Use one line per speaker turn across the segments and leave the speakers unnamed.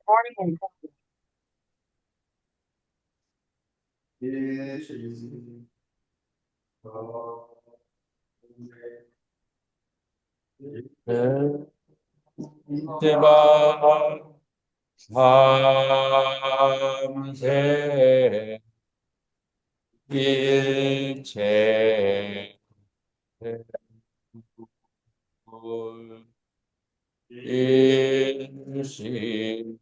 Morning.
대바 삼세 일체 일시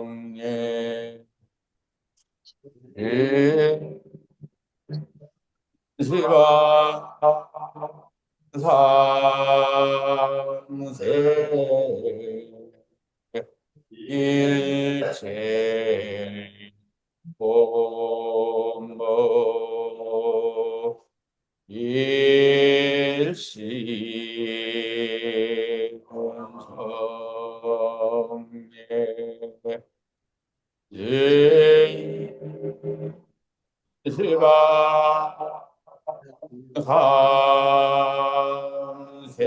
정예 일시바 삼세 일체 공모 일시공성예 일시바 삼세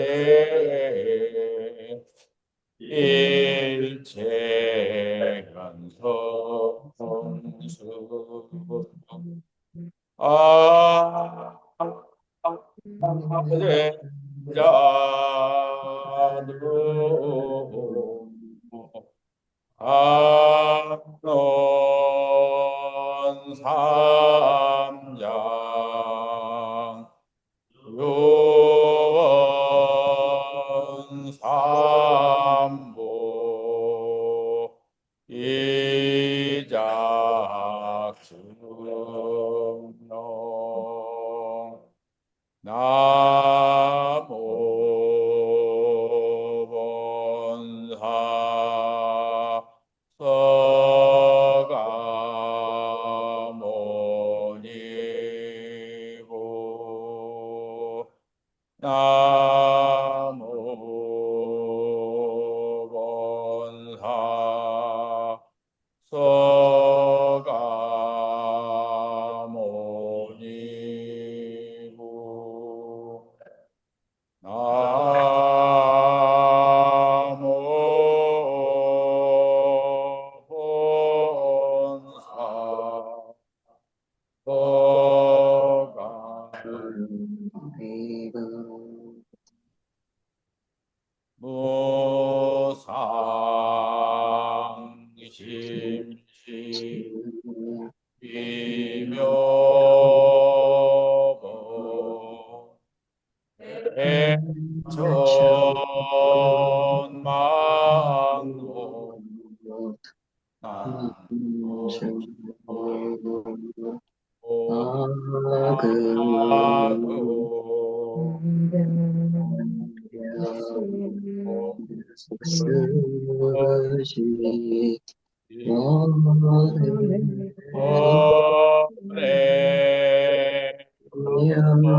일체현성수 아제자도 암론삼장 요원삼보 이작승론 나모 본사 서가모니고 나모 본사 서가모니고 나모 본사 무상심시 비묘보 백천만호 나무 오래 오래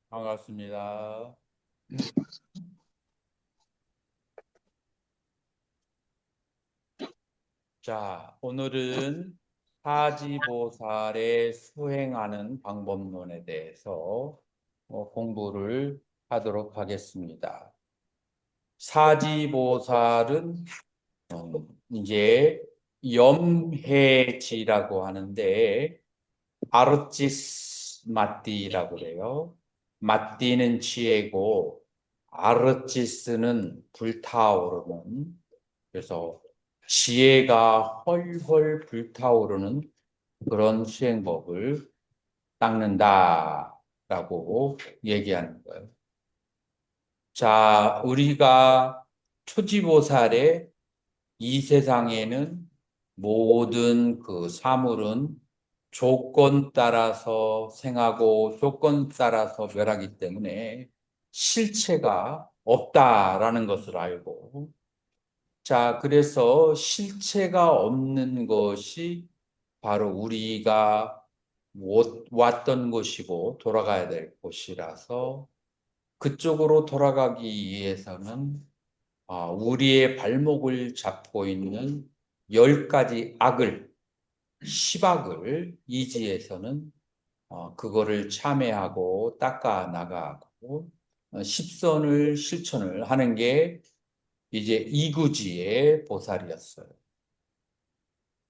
반갑습니다. 자, 오늘은 사지보살의 수행하는 방법론에 대해서 공부를 하도록 하겠습니다. 사지보살은 이제 염해지라고 하는데 아르치스 마띠라고 그래요. 마띠는 지혜고 아르치스는 불타오르는, 그래서 지혜가 헐헐 불타오르는 그런 수행법을 닦는다라고 얘기하는 거예요. 자, 우리가 초지보살의 이 세상에는 모든 그 사물은 조건 따라서 생하고 조건 따라서 멸하기 때문에 실체가 없다라는 것을 알고, 자, 그래서 실체가 없는 것이 바로 우리가 왔던 곳이고 돌아가야 될 곳이라서 그쪽으로 돌아가기 위해서는 우리의 발목을 잡고 있는 10가지 악을, 10악을 이지에서는 그거를 참회하고 닦아 나가고 10선을 실천을 하는 게 이제 이구지의 보살이었어요.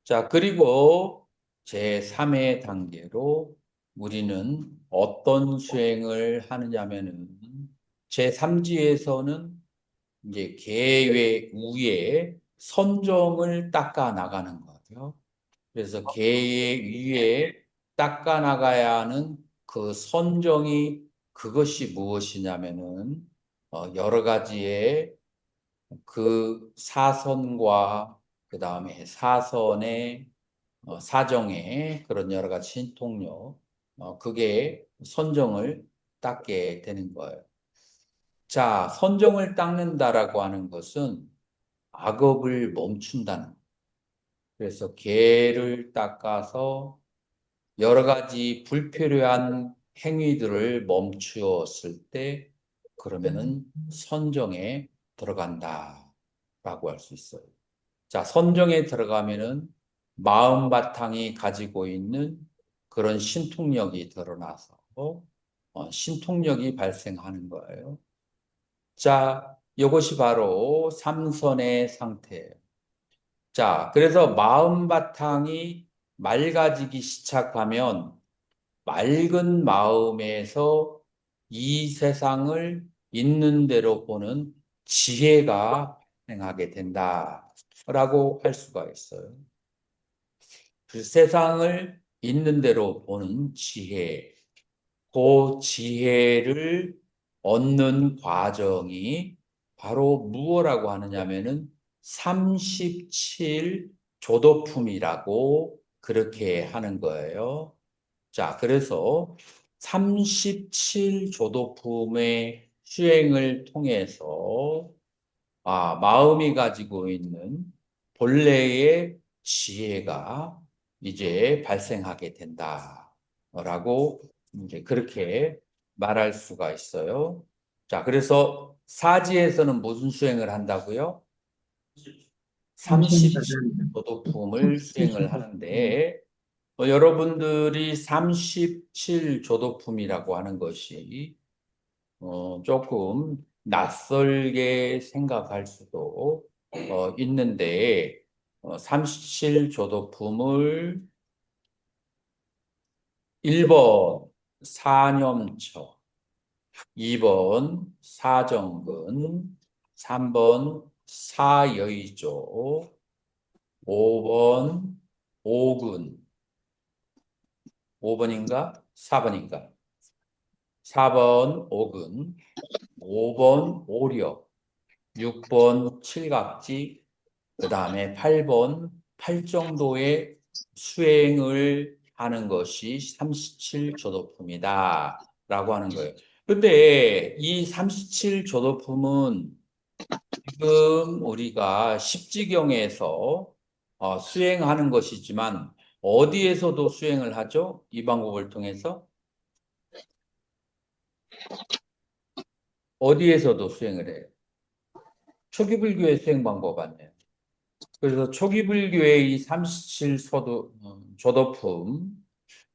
자, 그리고 제3의 단계로 우리는 어떤 수행을 하느냐면은 제3지에서는 이제 계외 우에 선정을 닦아 나가는 거죠. 그래서 계의 위에 닦아 나가야 하는 그 선정이 그것이 무엇이냐면은 여러 가지의 그 사선과 그 다음에 사선의 사정의 그런 여러 가지 신통력 그게 선정을 닦게 되는 거예요. 자, 선정을 닦는다라고 하는 것은 악업을 멈춘다는. 그래서 개를 닦아서 여러 가지 불필요한 행위들을 멈추었을 때 그러면은 선정에 들어간다라고 할 수 있어요. 자, 선정에 들어가면은 마음 바탕이 가지고 있는 그런 신통력이 드러나서 신통력이 발생하는 거예요. 자, 이것이 바로 삼선의 상태예요. 자, 그래서 마음 바탕이 맑아지기 시작하면 맑은 마음에서 이 세상을 있는 대로 보는 지혜가 발생하게 된다라고 할 수가 있어요. 그 세상을 있는 대로 보는 지혜, 그 지혜를 얻는 과정이 바로 무엇이라고 하느냐면은 37 조도품이라고 그렇게 하는 거예요. 자, 그래서 37 조도품의 수행을 통해서 마음이 가지고 있는 본래의 지혜가 이제 발생하게 된다라고 이제 그렇게 말할 수가 있어요. 자, 그래서 사지에서는 무슨 수행을 한다고요? 37조도품을 수행을 하는데 여러분들이 37조도품이라고 하는 것이 조금 낯설게 생각할 수도 있는데 37조도품을 1번 사념처, 2번 사정근, 3번 사여의조, 5번 오근, 5번인가? 4번인가? 4번 오근, 5번 오력, 6번 칠갑지, 그 다음에 8번 팔정도의 수행을 하는 것이 37조도품이다 라고 하는 거예요. 근데 이 37조도품은 지금 우리가 십지경에서 수행하는 것이지만 어디에서도 수행을 하죠? 이 방법을 통해서 어디에서도 수행을 해요. 초기불교의 수행 방법 아니에요. 그래서 초기불교의 이 37조도품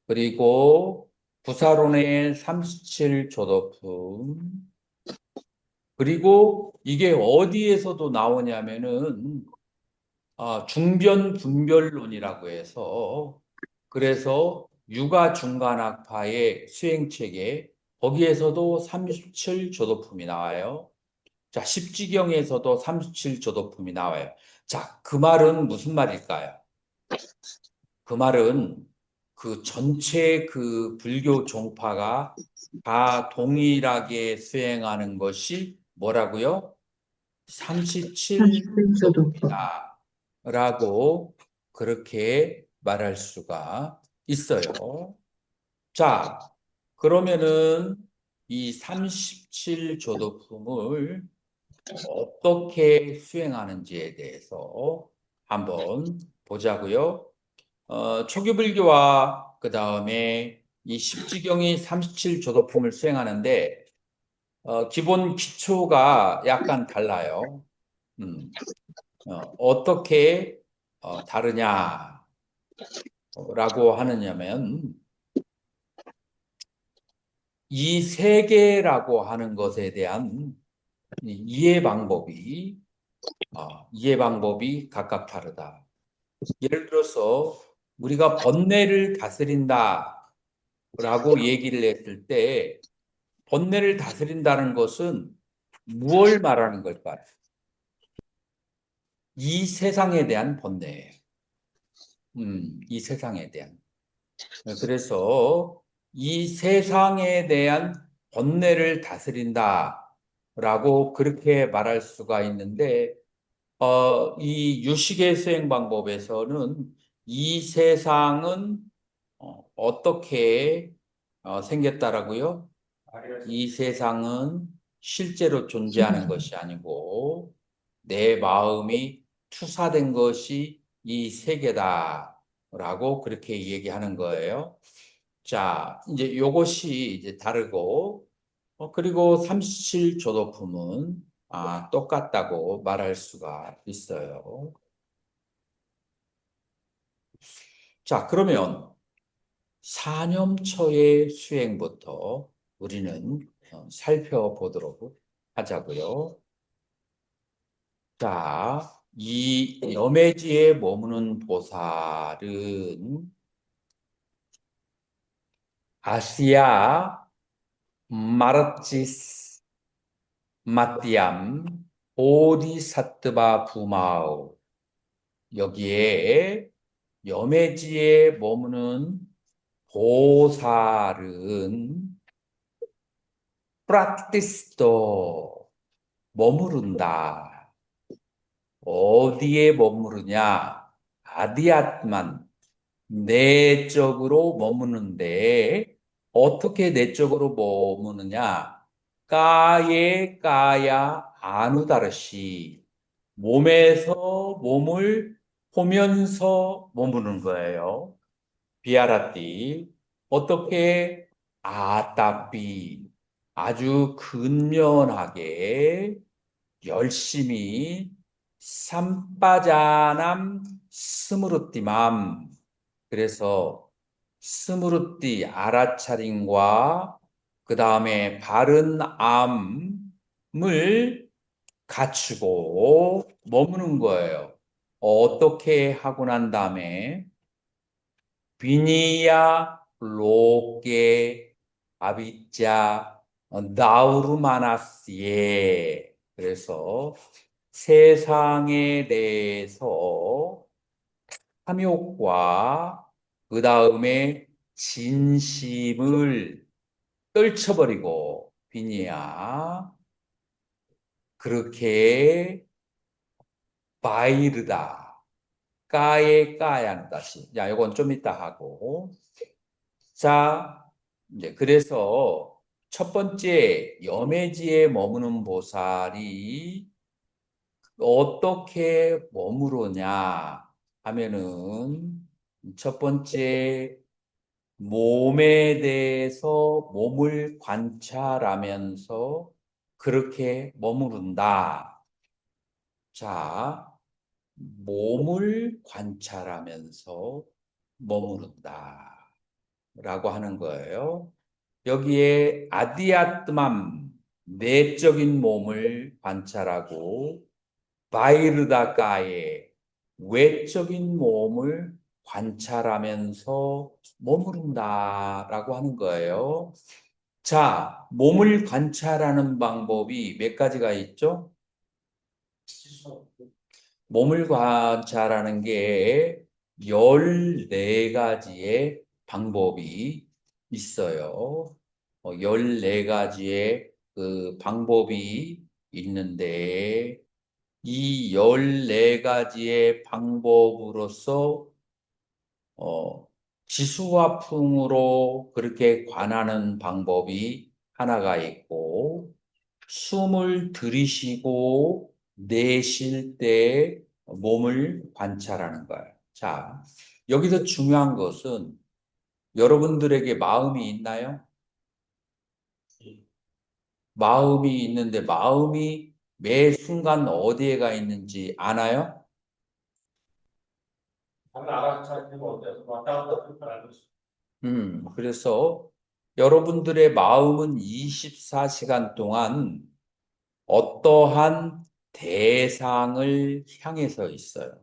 그리고 부사론의 37조도품 그리고 이게 어디에서도 나오냐면은 중변분별론이라고 해서 그래서 육아중간학파의 수행책에 거기에서도 37조도품이 나와요. 자, 십지경에서도 37조도품이 나와요. 자, 그 말은 무슨 말일까요? 그 말은 그 전체 그 불교 종파가 다 동일하게 수행하는 것이 뭐라고요?
37조도품.
37조도품이다. 라고 그렇게 말할 수가 있어요. 자, 그러면은 이 37조도품을 어떻게 수행하는지에 대해서 한번 보자고요. 초기불교와 그 다음에 이 십지경이 37조도품을 수행하는데 기본 기초가 약간 달라요. 어떻게 다르냐라고 하느냐면 이 세계라고 하는 것에 대한 이해 방법이 각각 다르다. 예를 들어서 우리가 번뇌를 다스린다라고 얘기를 했을 때 번뇌를 다스린다는 것은 무엇을 말하는 걸까요? 이 세상에 대한 번뇌예요. 이 세상에 대한. 그래서 이 세상에 대한 번뇌를 다스린다라고 그렇게 말할 수가 있는데 이 유식의 수행 방법에서는 이 세상은 어떻게 생겼다라고요? 이 세상은 실제로 존재하는 것이 아니고 내 마음이 투사된 것이 이 세계다라고 그렇게 얘기하는 거예요. 자, 이제 요것이 이제 다르고 그리고 37조도품은 똑같다고 말할 수가 있어요. 자, 그러면 사념처의 수행부터 우리는 살펴보도록 하자고요. 자, 이 염해지에 머무는 보살은 아시아 마르치스 마띠암 보디사트바 부마우 여기에 염해지에 머무는 보살은 프라티스도 머무른다. 어디에 머무르냐? 아디아트만 내적으로 머무는데 어떻게 내적으로 머무느냐? 까에 까야 아누다르시 몸에서 몸을 보면서 머무는 거예요. 비아라띠 어떻게 아따삐 아주 근면하게 열심히 삼빠자남 스무르띠맘 그래서 스무르띠 알아차림과 그 다음에 바른 암을 갖추고 머무는 거예요. 어떻게 하고 난 다음에 비니야 로게 아비자 나우르마나스예 그래서 세상에 대해서 탐욕과 그 다음에 진심을 떨쳐버리고 비니야 그렇게 바이르다 까에 까야는 다시 자 이건 좀 이따 하고 자 이제 그래서 첫 번째 염해지에 머무는 보살이 어떻게 머무르냐 하면은 첫 번째 몸에 대해서 몸을 관찰하면서 그렇게 머무른다. 자, 몸을 관찰하면서 머무른다. 라고 하는 거예요. 여기에 아디아트맘, 내적인 몸을 관찰하고 바이르다카의 외적인 몸을 관찰하면서 머무른다라고 하는 거예요. 자, 몸을 관찰하는 방법이 몇 가지가 있죠? 몸을 관찰하는 게 14가지의 방법이 있어요. 14가지의 그 방법이 있는데 이 14가지의 방법으로서 지수화풍으로 그렇게 관하는 방법이 하나가 있고 숨을 들이쉬고 내쉴 때 몸을 관찰하는 거예요. 자, 여기서 중요한 것은 여러분들에게 마음이 있나요? 마음이 있는데 마음이 매 순간 어디에 가 있는지 아나요? 그래서 여러분들의 마음은 24시간 동안 어떠한 대상을 향해서 있어요.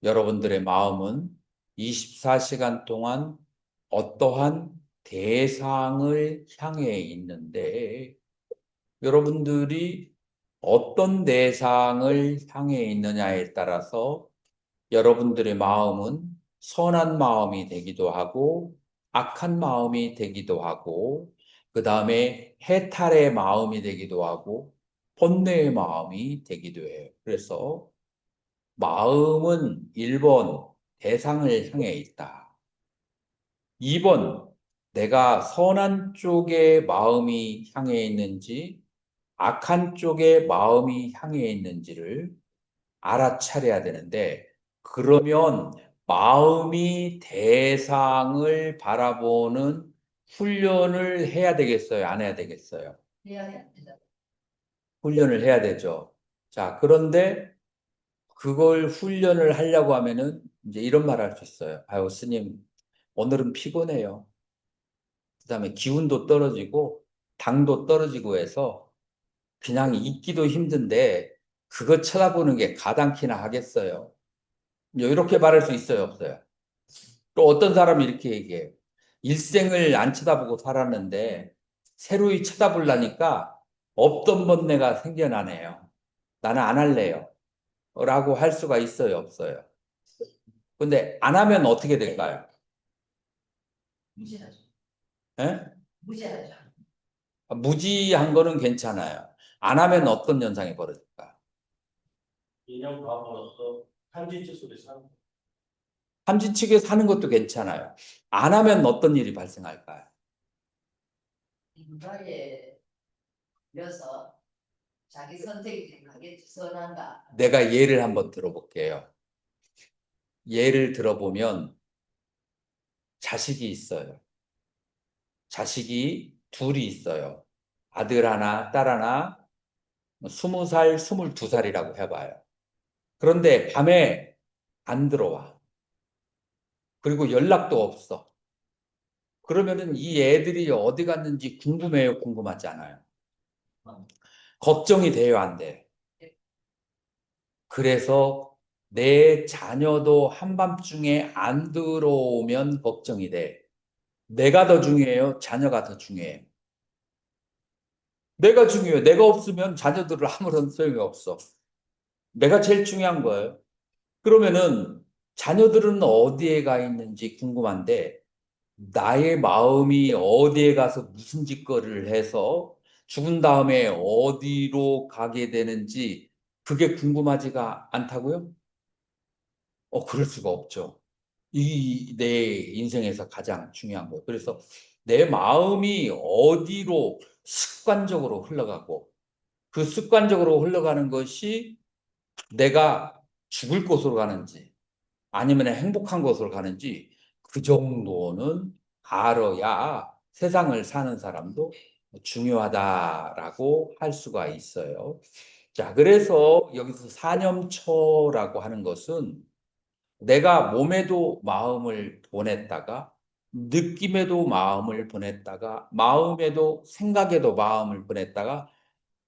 여러분들의 마음은 24시간 동안 어떠한 대상을 향해 있는데, 여러분들이 어떤 대상을 향해 있느냐에 따라서 여러분들의 마음은 선한 마음이 되기도 하고, 악한 마음이 되기도 하고, 그 다음에 해탈의 마음이 되기도 하고, 본래의 마음이 되기도 해요. 그래서 마음은 1번 대상을 향해 있다. 2번 내가 선한 쪽에 마음이 향해 있는지 악한 쪽에 마음이 향해 있는지를 알아차려야 되는데, 그러면 마음이 대상을 바라보는 훈련을 해야 되겠어요? 안 해야 되겠어요?
해야 됩니다.
훈련을 해야 되죠. 자, 그런데 그걸 훈련을 하려고 하면은 이제 이런 말 할 수 있어요. 아유, 스님, 오늘은 피곤해요. 그다음에 기운도 떨어지고 당도 떨어지고 해서 그냥 있기도 힘든데 그거 쳐다보는 게 가당키나 하겠어요. 이렇게 말할 수 있어요, 없어요? 또 어떤 사람이 이렇게 얘기해요. 일생을 안 쳐다보고 살았는데 새로이 쳐다보려니까 없던 번뇌가 생겨나네요. 나는 안 할래요. 라고 할 수가 있어요, 없어요? 근데 안 하면 어떻게 될까요?
무시하죠.
예?
무시하죠.
무지한 거는 괜찮아요. 안 하면 어떤 현상이 벌어질까?
인형 과거로서 한지치 속에 사는
함지치게 사는 것도 괜찮아요. 안 하면 어떤 일이 발생할까요?
인과에 이어서 자기 선택이 생각하겠지. 선한가.
내가 예를 한번 들어볼게요. 예를 들어보면 자식이 있어요. 자식이 둘이 있어요. 아들 하나, 딸 하나, 20살, 22살이라고 해봐요. 그런데 밤에 안 들어와. 그리고 연락도 없어. 그러면은 이 애들이 어디 갔는지 궁금해요, 궁금하지 않아요? 걱정이 돼요, 안 돼? 그래서 내 자녀도 한밤중에 안 들어오면 걱정이 돼. 내가 더 중요해요? 자녀가 더 중요해요? 내가 중요해요. 내가 없으면 자녀들은 아무런 소용이 없어. 내가 제일 중요한 거예요. 그러면은 자녀들은 어디에 가 있는지 궁금한데 나의 마음이 어디에 가서 무슨 짓거리를 해서 죽은 다음에 어디로 가게 되는지 그게 궁금하지가 않다고요? 그럴 수가 없죠. 이 내 인생에서 가장 중요한 거예요. 그래서 내 마음이 어디로 습관적으로 흘러가고 그 습관적으로 흘러가는 것이 내가 죽을 곳으로 가는지 아니면 행복한 곳으로 가는지 그 정도는 알아야 세상을 사는 사람도 중요하다라고 할 수가 있어요. 자, 그래서 여기서 사념초라고 하는 것은 내가 몸에도 마음을 보냈다가 느낌에도 마음을 보냈다가 마음에도 생각에도 마음을 보냈다가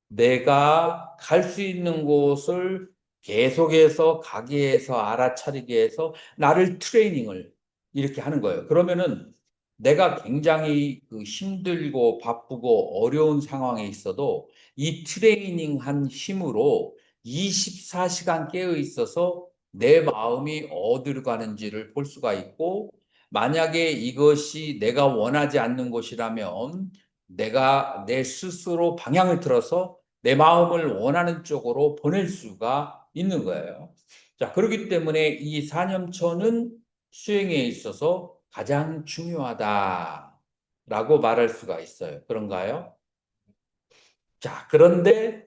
내가 갈 수 있는 곳을 계속해서 가게 해서 알아차리게 해서 나를 트레이닝을 이렇게 하는 거예요. 그러면은 내가 굉장히 그 힘들고 바쁘고 어려운 상황에 있어도 이 트레이닝 한 힘으로 24시간 깨어 있어서 내 마음이 어디로 가는지를 볼 수가 있고, 만약에 이것이 내가 원하지 않는 곳이라면 내가 내 스스로 방향을 틀어서 내 마음을 원하는 쪽으로 보낼 수가 있는 거예요. 자, 그렇기 때문에 이 사념초는 수행에 있어서 가장 중요하다라고 말할 수가 있어요. 그런가요? 자, 그런데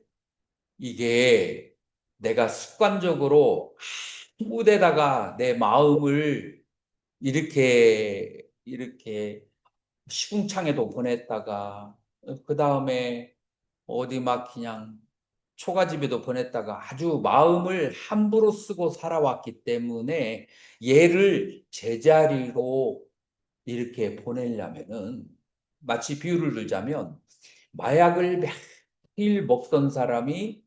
이게 내가 습관적으로 아무 데다가 내 마음을 이렇게 이렇게 시궁창에도 보냈다가 그 다음에 어디 막 그냥 초가집에도 보냈다가 아주 마음을 함부로 쓰고 살아왔기 때문에 얘를 제자리로 이렇게 보내려면은 마치 비유를 들자면 마약을 매일 먹던 사람이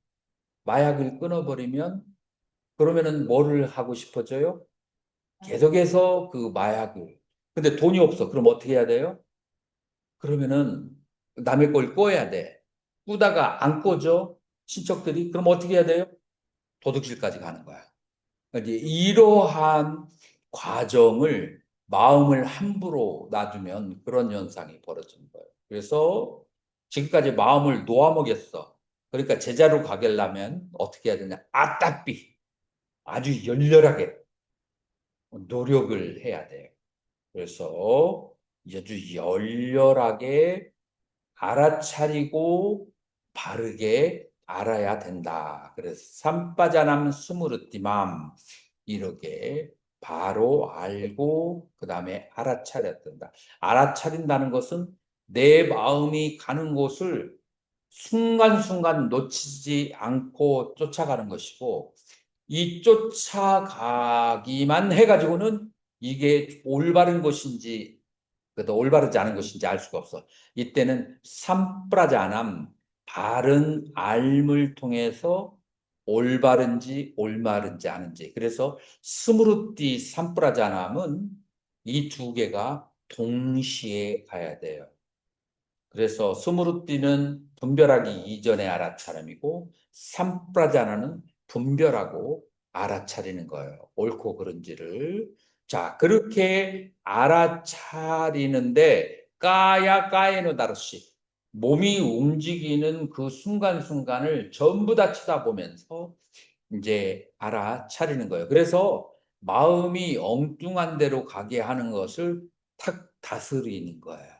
마약을 끊어버리면 그러면은 뭐를 하고 싶어져요? 계속해서 그 마약을. 근데 돈이 없어. 그럼 어떻게 해야 돼요? 그러면은 남의 걸 꺼야 돼. 꾸다가 안 꺼져. 친척들이. 그럼 어떻게 해야 돼요? 도둑질까지 가는 거야. 이제 이러한 과정을 마음을 함부로 놔두면 그런 현상이 벌어지는 거예요. 그래서 지금까지 마음을 놓아먹였어. 그러니까 제자로 가려면 어떻게 해야 되냐? 아따삐. 아주 열렬하게 노력을 해야 돼요. 그래서 아주 열렬하게 알아차리고 바르게 알아야 된다. 그래서 삼빠자남 스무르띠맘 이렇게 바로 알고 그 다음에 알아차려야 된다. 알아차린다는 것은 내 마음이 가는 곳을 순간순간 놓치지 않고 쫓아가는 것이고 이 쫓아가기만 해가지고는 이게 올바른 것인지 그래도 올바르지 않은 것인지 알 수가 없어. 이때는 삼프라자남 바른 알을 통해서 올바른지 올바른지 아는지. 그래서 스무르띠 삼프라자남은 이 두 개가 동시에 가야 돼요. 그래서 스무르띠는 분별하기 이전에 알아차림이고 삼프라자나는 분별하고 알아차리는 거예요. 옳고 그른지를. 자, 그렇게 알아차리는데 까야 까에노 다르시 몸이 움직이는 그 순간순간을 전부 다 쳐다보면서 이제 알아차리는 거예요. 그래서 마음이 엉뚱한 대로 가게 하는 것을 탁 다스리는 거예요.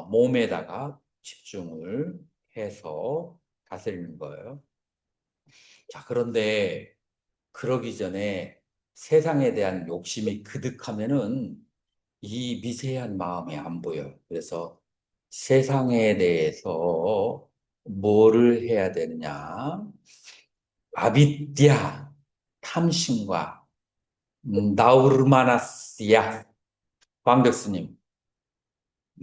몸에다가 집중을 해서 다스리는 거예요. 자, 그런데 그러기 전에 세상에 대한 욕심이 그득하면은 이 미세한 마음이 안 보여요. 그래서 세상에 대해서 뭐를 해야 되느냐? 아비띠아, 탐심과 나우르마나스야, 광덕스님.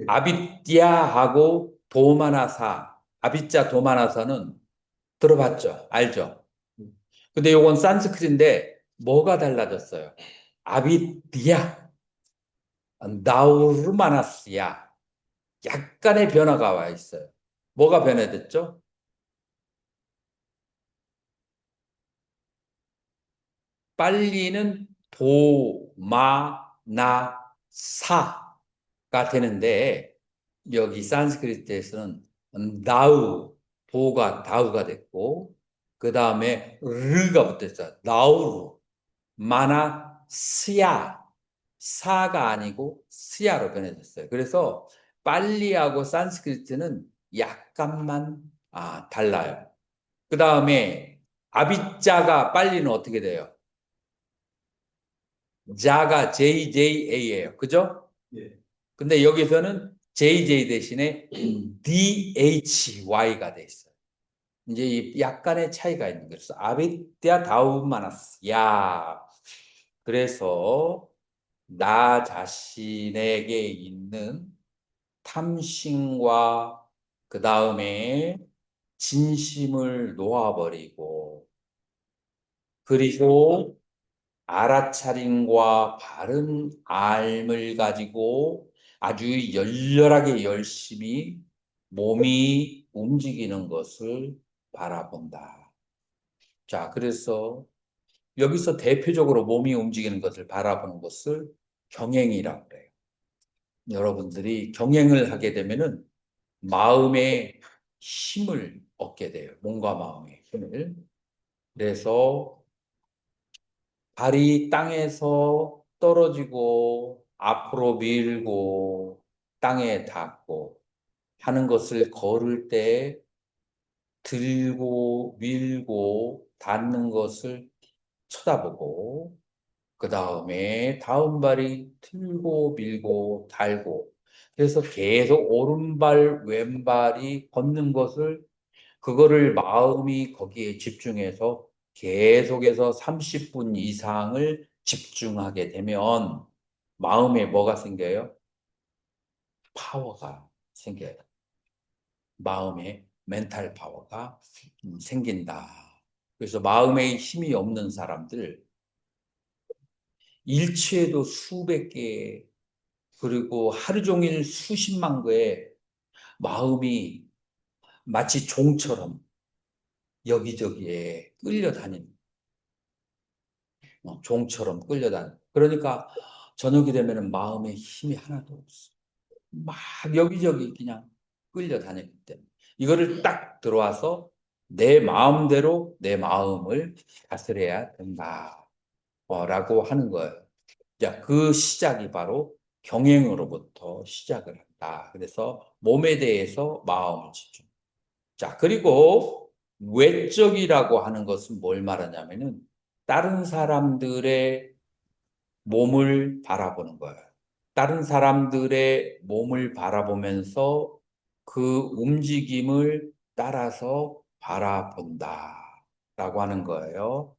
아비띠아하고 도마나사, 아비자 도마나사는 들어봤죠? 알죠? 근데 요건 산스크트인데 뭐가 달라졌어요? 아비띠아, 나우르마나스야. 약간의 변화가 와 있어요. 뭐가 변화됐죠? 빨리는 도마나사가 되는데 여기 산스크리트에서는 나우, 도가 다우가 됐고 그 다음에 르가 붙었어요. 나우루, 마나, 스야, 사가 아니고 스야로 변해졌어요. 그래서 빨리하고 산스크리트는 약간만 달라요. 그 다음에 아비자가 빨리는 어떻게 돼요? 자가 JJA예요. 그죠?
예.
근데 여기서는 JJ 대신에 DHY가 돼 있어요. 이제 이 약간의 차이가 있는 거예요. 그래서 아비띠아 다우마나스. 야. 그래서 나 자신에게 있는 탐심과 그 다음에 진심을 놓아버리고 그리고 알아차림과 바른 알을 가지고 아주 열렬하게 열심히 몸이 움직이는 것을 바라본다. 자, 그래서 여기서 대표적으로 몸이 움직이는 것을 바라보는 것을 경행이라고 그래요. 여러분들이 경행을 하게 되면은 마음의 힘을 얻게 돼요. 몸과 마음의 힘을. 그래서 발이 땅에서 떨어지고 앞으로 밀고 땅에 닿고 하는 것을 걸을 때 들고 밀고 닿는 것을 쳐다보고 그 다음에 다음 발이 틀고 밀고 달고 그래서 계속 오른발 왼발이 걷는 것을 그거를 마음이 거기에 집중해서 계속해서 30분 이상을 집중하게 되면 마음에 뭐가 생겨요? 파워가 생겨요. 마음에 멘탈 파워가 생긴다. 그래서 마음에 힘이 없는 사람들 일치에도 수백 개 그리고 하루 종일 수십만 개의 마음이 마치 종처럼 여기저기에 끌려다니는 종처럼 끌려다니는 그러니까 저녁이 되면 마음에 힘이 하나도 없어. 막 여기저기 그냥 끌려다니기 때문에 이거를 딱 들어와서 내 마음대로 내 마음을 다스려야 된다. 라고 하는 거예요. 자, 그 시작이 바로 경행으로부터 시작을 한다. 그래서 몸에 대해서 마음을 집중. 자, 그리고 외적이라고 하는 것은 뭘 말하냐면은 다른 사람들의 몸을 바라보는 거예요. 다른 사람들의 몸을 바라보면서 그 움직임을 따라서 바라본다. 라고 하는 거예요.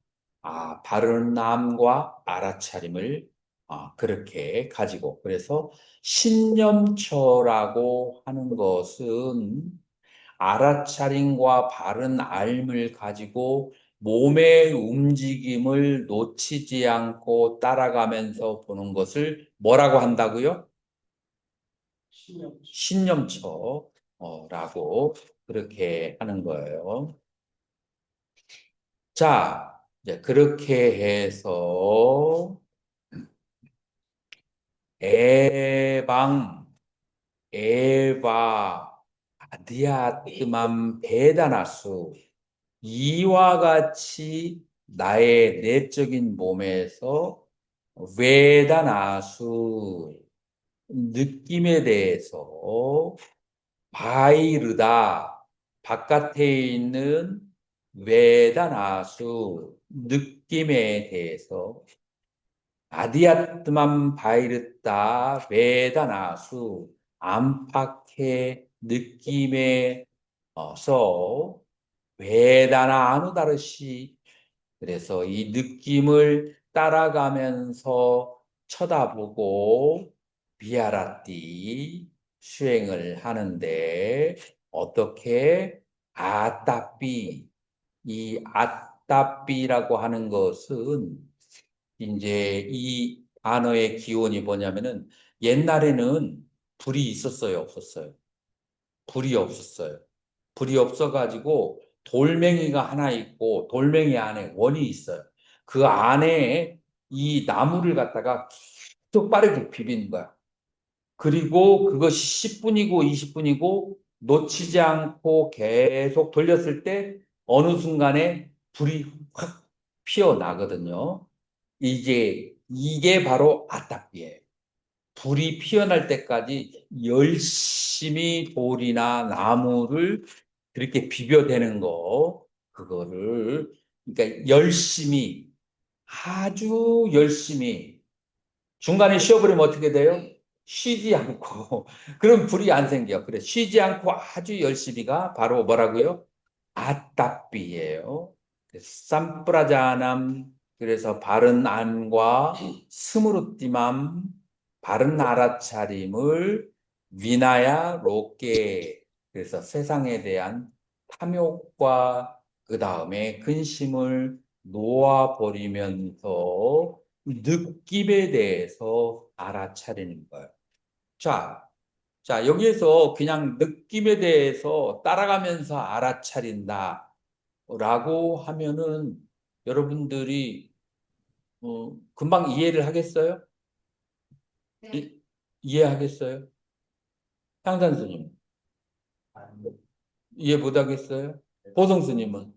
바른남과 알아차림을 그렇게 가지고. 그래서 신념처라고 하는 것은 알아차림과 바른 알을 가지고 몸의 움직임을 놓치지 않고 따라가면서 보는 것을 뭐라고 한다고요?
신념.
신념처라고 그렇게 하는 거예요. 자, 이제 그렇게 해서 에방, 에바, 아디아트만 베다나수 이와 같이 나의 내적인 몸에서 베다나수 느낌에 대해서 바이르다 바깥에 있는 베다나수 느낌에 대해서 아디아트만 바이르다 베다나수 안팎의 느낌에서 베다나 아누다르시 그래서 이 느낌을 따라가면서 쳐다보고 비아라띠 수행을 하는데 어떻게 아따삐 이 아따삐라고 하는 것은 이제 이 단어의 기원이 뭐냐면은 옛날에는 불이 있었어요, 없었어요? 불이 없었어요. 불이 없어가지고 돌멩이가 하나 있고 돌멩이 안에 원이 있어요. 그 안에 이 나무를 갖다가 계속 빠르게 비비는 거야. 그리고 그것이 10분이고 20분이고 놓치지 않고 계속 돌렸을 때 어느 순간에 불이 확 피어나거든요. 이게 바로 아따삐예요. 불이 피어날 때까지 열심히 돌이나 나무를 그렇게 비벼대는 거, 그거를, 그러니까 열심히, 아주 열심히, 중간에 쉬어버리면 어떻게 돼요? 쉬지 않고, 그럼 불이 안 생겨. 그래, 쉬지 않고 아주 열심히가 바로 뭐라고요? 아따삐예요. 쌈프라자남, 그래서 바른 안과 스무르띠맘, 바른 알아차림을 위나야 로게, 그래서 세상에 대한 탐욕과 그 다음에 근심을 놓아버리면서 느낌에 대해서 알아차리는 거예요. 자, 여기에서 그냥 느낌에 대해서 따라가면서 알아차린다. 라고 하면은 여러분들이 금방 이해를 하겠어요?
네.
이해하겠어요? 향산 스님 이해 못 하겠어요? 보성 스님은?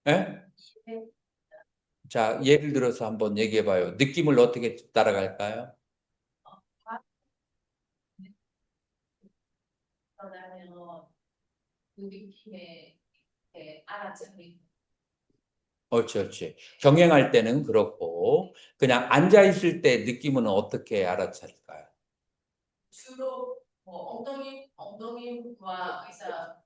예?
네.
자, 예를 들어서 한번 얘기해 봐요. 느낌을 어떻게 따라갈까요?
그러면 그 느낌에 알아차림
옳지, 옳지. 경영할 때는 그렇고, 그냥 앉아있을 때 느낌은 어떻게 알아차릴까요?
주로 뭐 엉덩이와 의사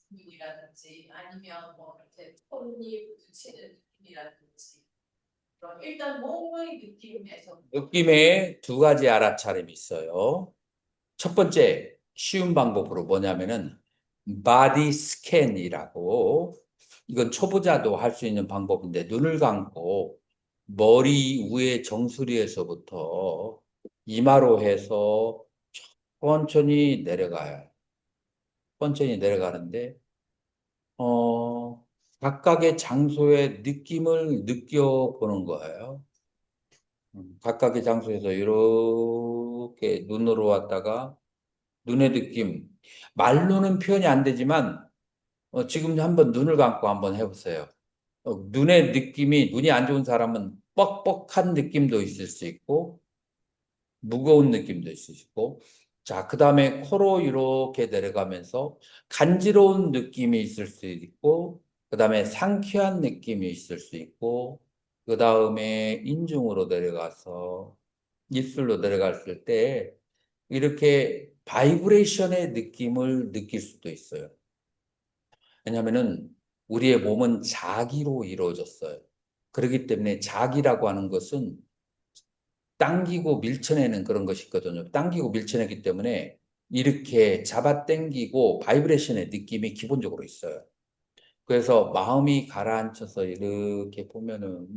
근육이라든지 아니면 뭐 이렇게 톱니 붙이는 느낌이라든지 그런 일단 몸의 느낌에서
느낌에 두 가지 알아차림이 있어요. 첫 번째, 쉬운 방법으로 뭐냐면은, 바디 스캔이라고, 이건 초보자도 할 수 있는 방법인데, 눈을 감고 머리 위에 정수리에서부터 이마로 해서 천천히 내려가요. 천천히 내려가는데, 각각의 장소의 느낌을 느껴보는 거예요. 각각의 장소에서 이렇게 눈으로 왔다가, 눈의 느낌. 말로는 표현이 안 되지만, 지금 한번 눈을 감고 한번 해보세요. 눈의 느낌이, 눈이 안 좋은 사람은 뻑뻑한 느낌도 있을 수 있고, 무거운 느낌도 있을 수 있고, 자, 그 다음에 코로 이렇게 내려가면서 간지러운 느낌이 있을 수 있고, 그 다음에 상쾌한 느낌이 있을 수 있고, 그 다음에 인중으로 내려가서 입술로 내려갔을 때 이렇게 바이브레이션의 느낌을 느낄 수도 있어요. 왜냐하면은 우리의 몸은 자기로 이루어졌어요. 그렇기 때문에 자기라고 하는 것은 당기고 밀쳐내는 그런 것이 있거든요. 당기고 밀쳐내기 때문에 이렇게 잡아 당기고 바이브레이션의 느낌이 기본적으로 있어요. 그래서 마음이 가라앉혀서 이렇게 보면은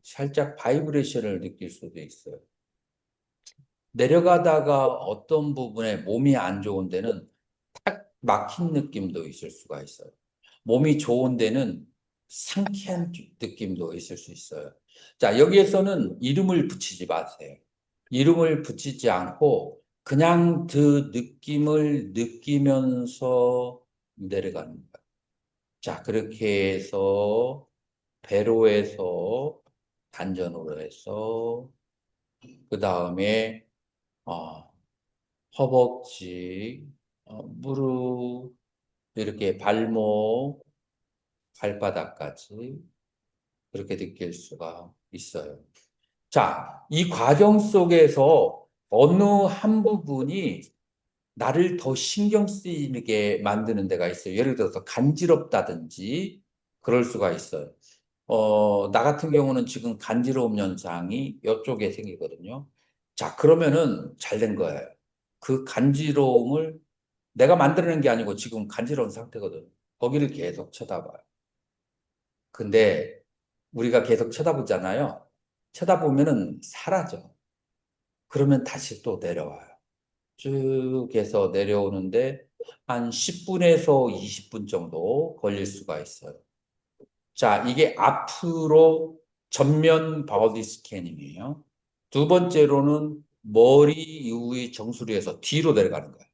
살짝 바이브레이션을 느낄 수도 있어요. 내려가다가 어떤 부분에 몸이 안 좋은 데는 딱 막힌 느낌도 있을 수가 있어요. 몸이 좋은 데는 상쾌한 느낌도 있을 수 있어요. 자, 여기에서는 이름을 붙이지 마세요. 이름을 붙이지 않고 그냥 그 느낌을 느끼면서 내려가는 거예요. 자, 그렇게 해서 배로 해서 단전으로 해서 그 다음에 어, 허벅지, 무릎, 이렇게 발목, 발바닥까지 그렇게 느낄 수가 있어요. 자, 이 과정 속에서 어느 한 부분이 나를 더 신경 쓰이게 만드는 데가 있어요. 예를 들어서 간지럽다든지 그럴 수가 있어요. 나 같은 경우는 지금 간지러움 현상이 이쪽에 생기거든요. 자, 그러면은 잘 된 거예요. 그 간지러움을 내가 만들어낸 게 아니고 지금 간지러운 상태거든. 거기를 계속 쳐다봐요. 근데 우리가 계속 쳐다보잖아요. 쳐다보면은 사라져. 그러면 다시 또 내려와요. 쭉 해서 내려오는데 한 10분에서 20분 정도 걸릴 수가 있어요. 자, 이게 앞으로 전면 바디 스캐닝이에요. 두 번째로는 머리 이후의 정수리에서 뒤로 내려가는 거예요.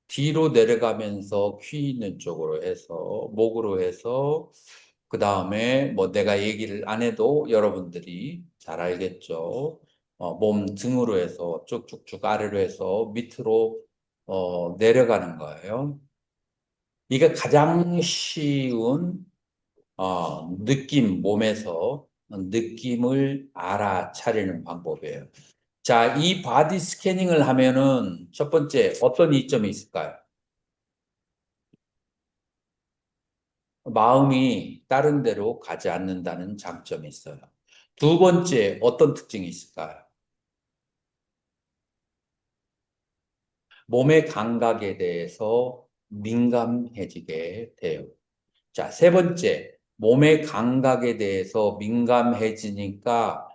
뒤로 내려가면서 귀 있는 쪽으로 해서 목으로 해서 그 다음에 뭐 내가 얘기를 안 해도 여러분들이 잘 알겠죠. 몸 등으로 해서 쭉쭉쭉 아래로 해서 밑으로 내려가는 거예요. 이게 가장 쉬운 느낌, 몸에서 느낌을 알아차리는 방법이에요. 자, 이 바디 스캐닝을 하면은 첫 번째 어떤 이점이 있을까요? 마음이 다른 데로 가지 않는다는 장점이 있어요. 두 번째, 어떤 특징이 있을까요? 몸의 감각에 대해서 민감해지게 돼요. 자, 세 번째, 몸의 감각에 대해서 민감해지니까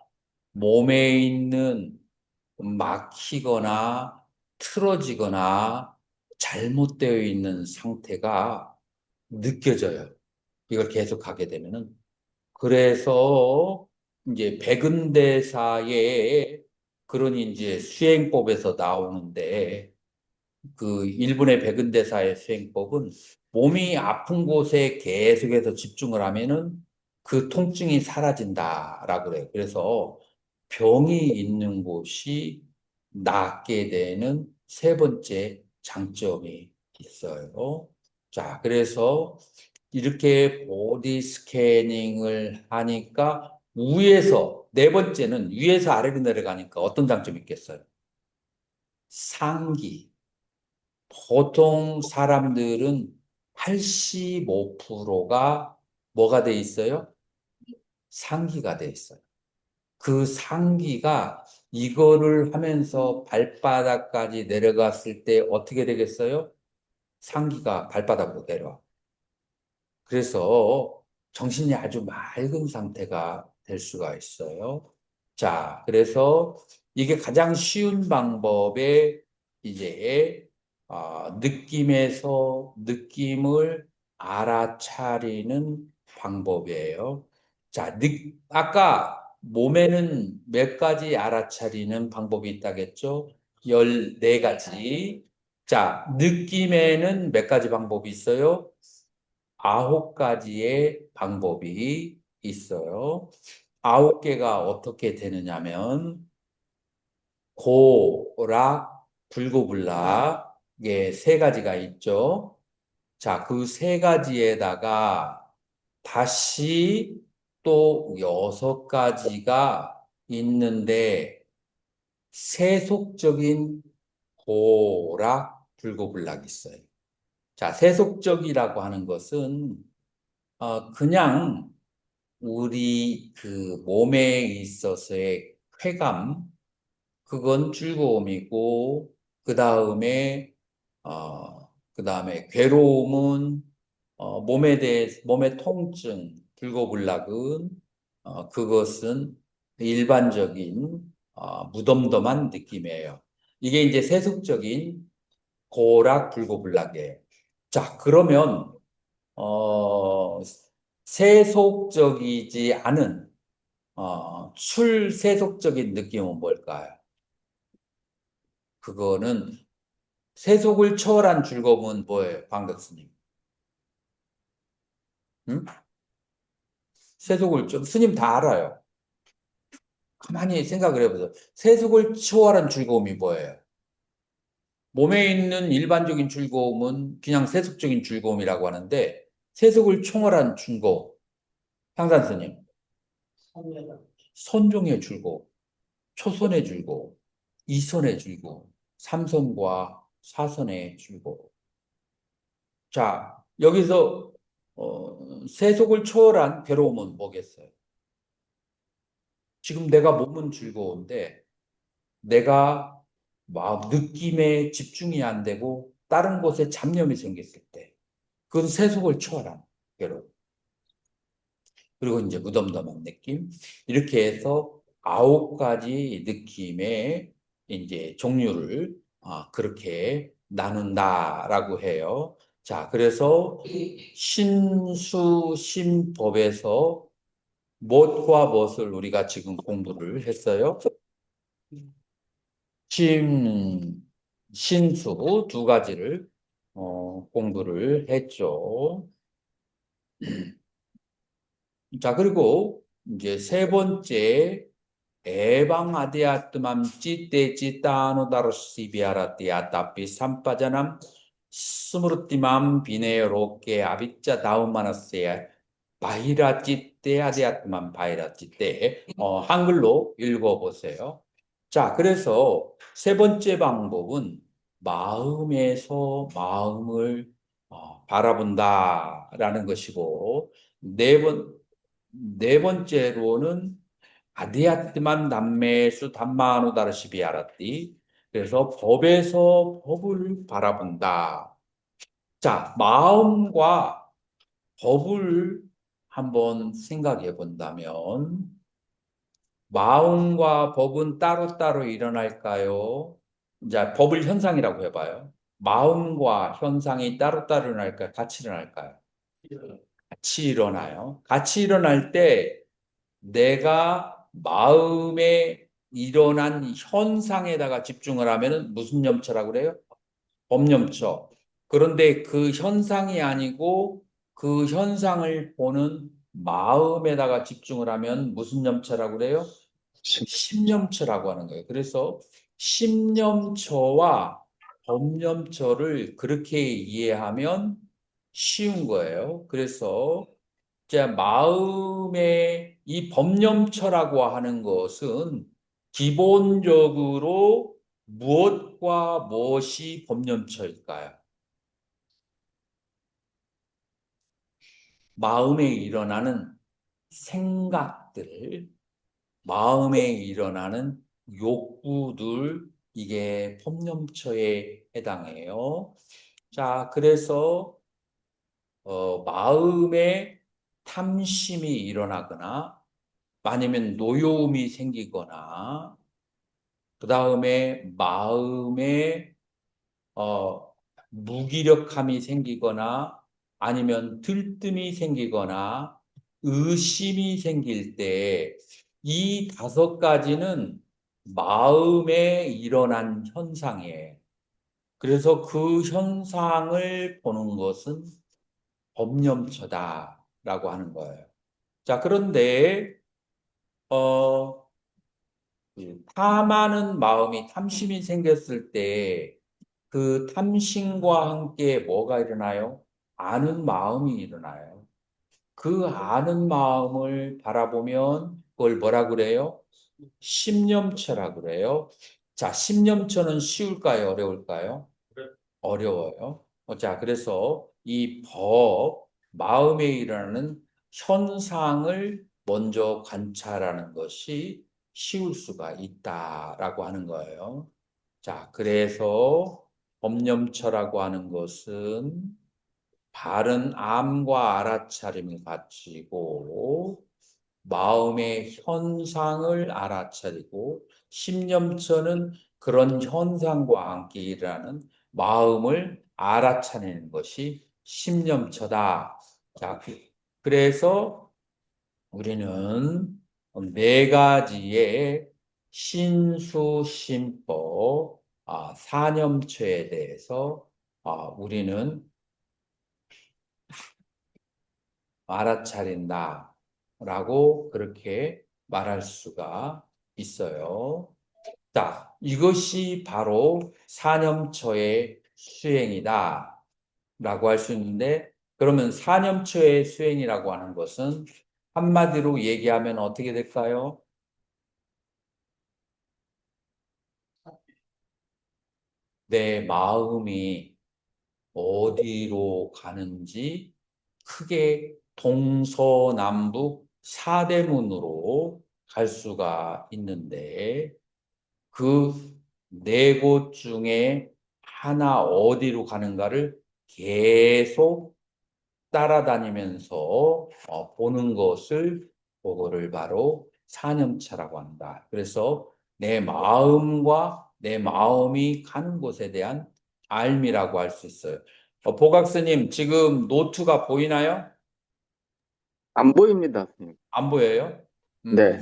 몸에 있는 막히거나 틀어지거나 잘못되어 있는 상태가 느껴져요. 이걸 계속 하게 되면은. 그래서 이제 백은대사의 그런 이제 수행법에서 나오는데 그 일본의 백은대사의 수행법은 몸이 아픈 곳에 계속해서 집중을 하면은 그 통증이 사라진다라고 그래요. 그래서 병이 있는 곳이 낫게 되는 세 번째 장점이 있어요. 자, 그래서 이렇게 보디 스캐닝을 하니까 위에서, 네 번째는 위에서 아래로 내려가니까 어떤 장점이 있겠어요? 상기. 보통 사람들은 85%가 뭐가 돼 있어요? 상기가 돼 있어요. 그 상기가 이거를 하면서 발바닥까지 내려갔을 때 어떻게 되겠어요? 상기가 발바닥으로 내려와. 그래서 정신이 아주 맑은 상태가 될 수가 있어요. 자, 그래서 이게 가장 쉬운 방법에 이제 느낌에서 느낌을 알아차리는 방법이에요. 자, 아까 몸에는 몇 가지 알아차리는 방법이 있다겠죠? 14가지. 자, 느낌에는 몇 가지 방법이 있어요? 9가지의 방법이 있어요. 9개가 어떻게 되느냐면 고락, 불고불락의 3가지가 있죠. 자, 그 3가지에다가 다시 또 6가지가 있는데 세속적인 고락, 불고불락이 있어요. 자, 세속적이라고 하는 것은 그냥 우리 그 몸에 있어서의 쾌감, 그건 즐거움이고, 그 다음에 괴로움은, 몸의 통증, 불고불락은, 그것은 일반적인, 무덤덤한 느낌이에요. 이게 이제 세속적인 고락, 불고불락이에요. 자, 그러면, 어, 세속적이지 않은 출세속적인 느낌은 뭘까요? 그거는 세속을 초월한 즐거움은 뭐예요, 방 교수님? 응? 세속을 스님 다 알아요. 가만히 생각을 해보세요. 세속을 초월한 즐거움이 뭐예요? 몸에 있는 일반적인 즐거움은 그냥 세속적인 즐거움이라고 하는데 세속을 초월한 즐거움, 상산 스님,
선녀가
선종의 즐거움, 초선의 즐거움, 이선의 즐거움, 삼선과 사선의 즐거움. 자, 여기서 세속을 초월한 괴로움은 뭐겠어요? 지금 내가 몸은 즐거운데 내가 막 느낌에 집중이 안 되고 다른 곳에 잡념이 생겼을 때 그건 세속을 초월한 괴로움. 그리고 이제 무덤덤한 느낌. 이렇게 해서 9가지 느낌의 이제 종류를 그렇게 나눈다라고 해요. 자, 그래서 신수심법에서 무엇과 무엇을 우리가 지금 공부를 했어요? 신수 2가지를 공부를 했죠. 자, 그리고 이제 3번째 에방 아디아트맘 찌떼 찌따노 다르시 비아라띠아 따삐 삼빠자남 스무르띠맘 비네 로케 아비짜 다운마나세야 바이라 찌떼 아디아트맘 바이라 찌떼 한글로 읽어보세요. 자, 그래서 3번째 방법은 마음에서 마음을 바라본다라는 것이고 네 번째로는 아디아트만 남매수 담마노 다르시비 알았디. 그래서 법에서 법을 바라본다. 자, 마음과 법을 한번 생각해 본다면, 마음과 법은 따로따로 일어날까요? 자, 법을 현상이라고 해봐요. 마음과 현상이 따로따로 일어날까요? 같이 일어날까요? 같이 일어나요. 같이 일어날 때 내가 마음에 일어난 현상에다가 집중을 하면은 무슨 염처라고 그래요? 법염처. 그런데 그 현상이 아니고 그 현상을 보는 마음에다가 집중을 하면 무슨 염처라고 그래요? 심염처라고 하는 거예요. 그래서 심염처와 법염처를 그렇게 이해하면 쉬운 거예요. 그래서 이제 마음의 이 법념처라고 하는 것은 기본적으로 무엇과 무엇이 법념처일까요? 마음에 일어나는 생각들, 마음에 일어나는 욕구들, 이게 법념처에 해당해요. 자, 그래서 마음에 탐심이 일어나거나 아니면 노여움이 생기거나 그 다음에 마음에 무기력함이 생기거나 아니면 들뜸이 생기거나 의심이 생길 때 이 다섯 가지는 마음에 일어난 현상이에요. 그래서 그 현상을 보는 것은 법념처다라고 하는 거예요. 자, 그런데 어, 탐하는 마음이 탐심이 생겼을 때 그 탐심과 함께 뭐가 일어나요? 아는 마음이 일어나요. 그 아는 마음을 바라보면 그걸 뭐라 그래요? 심념처라 그래요. 자, 심념처는 쉬울까요? 어려울까요? 어려워요. 자, 그래서 이 마음에 일어나는 현상을 먼저 관찰하는 것이 쉬울 수가 있다라고 하는 거예요. 자, 그래서 법념처라고 하는 것은 바른 암과 알아차림을 가지고 마음의 현상을 알아차리고 심념처는 그런 현상과 함께 일어나는 마음을 알아차리는 것이 심념처다. 자, 그래서 우리는 네 가지의 신수심법, 사념처에 대해서 우리는 알아차린다라고 그렇게 말할 수가 있어요. 자, 이것이 바로 사념처의 수행이다 라고 할 수 있는데, 그러면 사념처의 수행이라고 하는 것은 한마디로 얘기하면 어떻게 될까요? 내 마음이 어디로 가는지 크게 동서남북 사대문으로 갈 수가 있는데 그 네 곳 중에 하나 어디로 가는가를 계속 따라다니면서 보는 것을 그거를 바로 사념차라고 한다. 그래서 내 마음과 내 마음이 가는 곳에 대한 알미라고 할 수 있어요. 보각스님, 지금 노트가 보이나요?
안 보입니다, 선생님.
안 보여요?
네.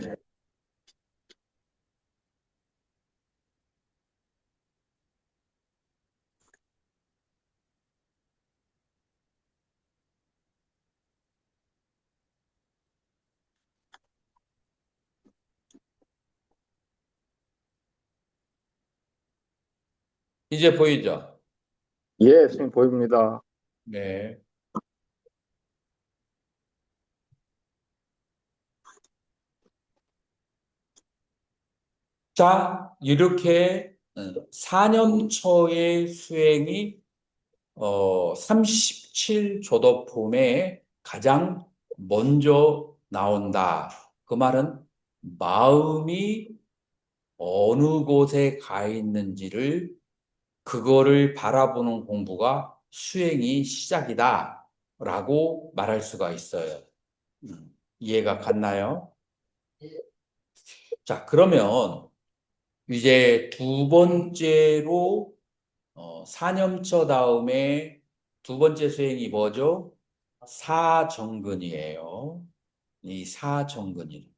이제 보이죠?
예, 선생님 보입니다.
네. 자, 이렇게 4년초의 수행이 37조도품에 가장 먼저 나온다. 그 말은 마음이 어느 곳에 가 있는지를 그거를 바라보는 공부가 수행이 시작이다. 라고 말할 수가 있어요. 이해가 갔나요? 자, 그러면 이제 두 번째로 사념처 다음에 두 번째 수행이 뭐죠? 사정근이에요. 이 사정근이.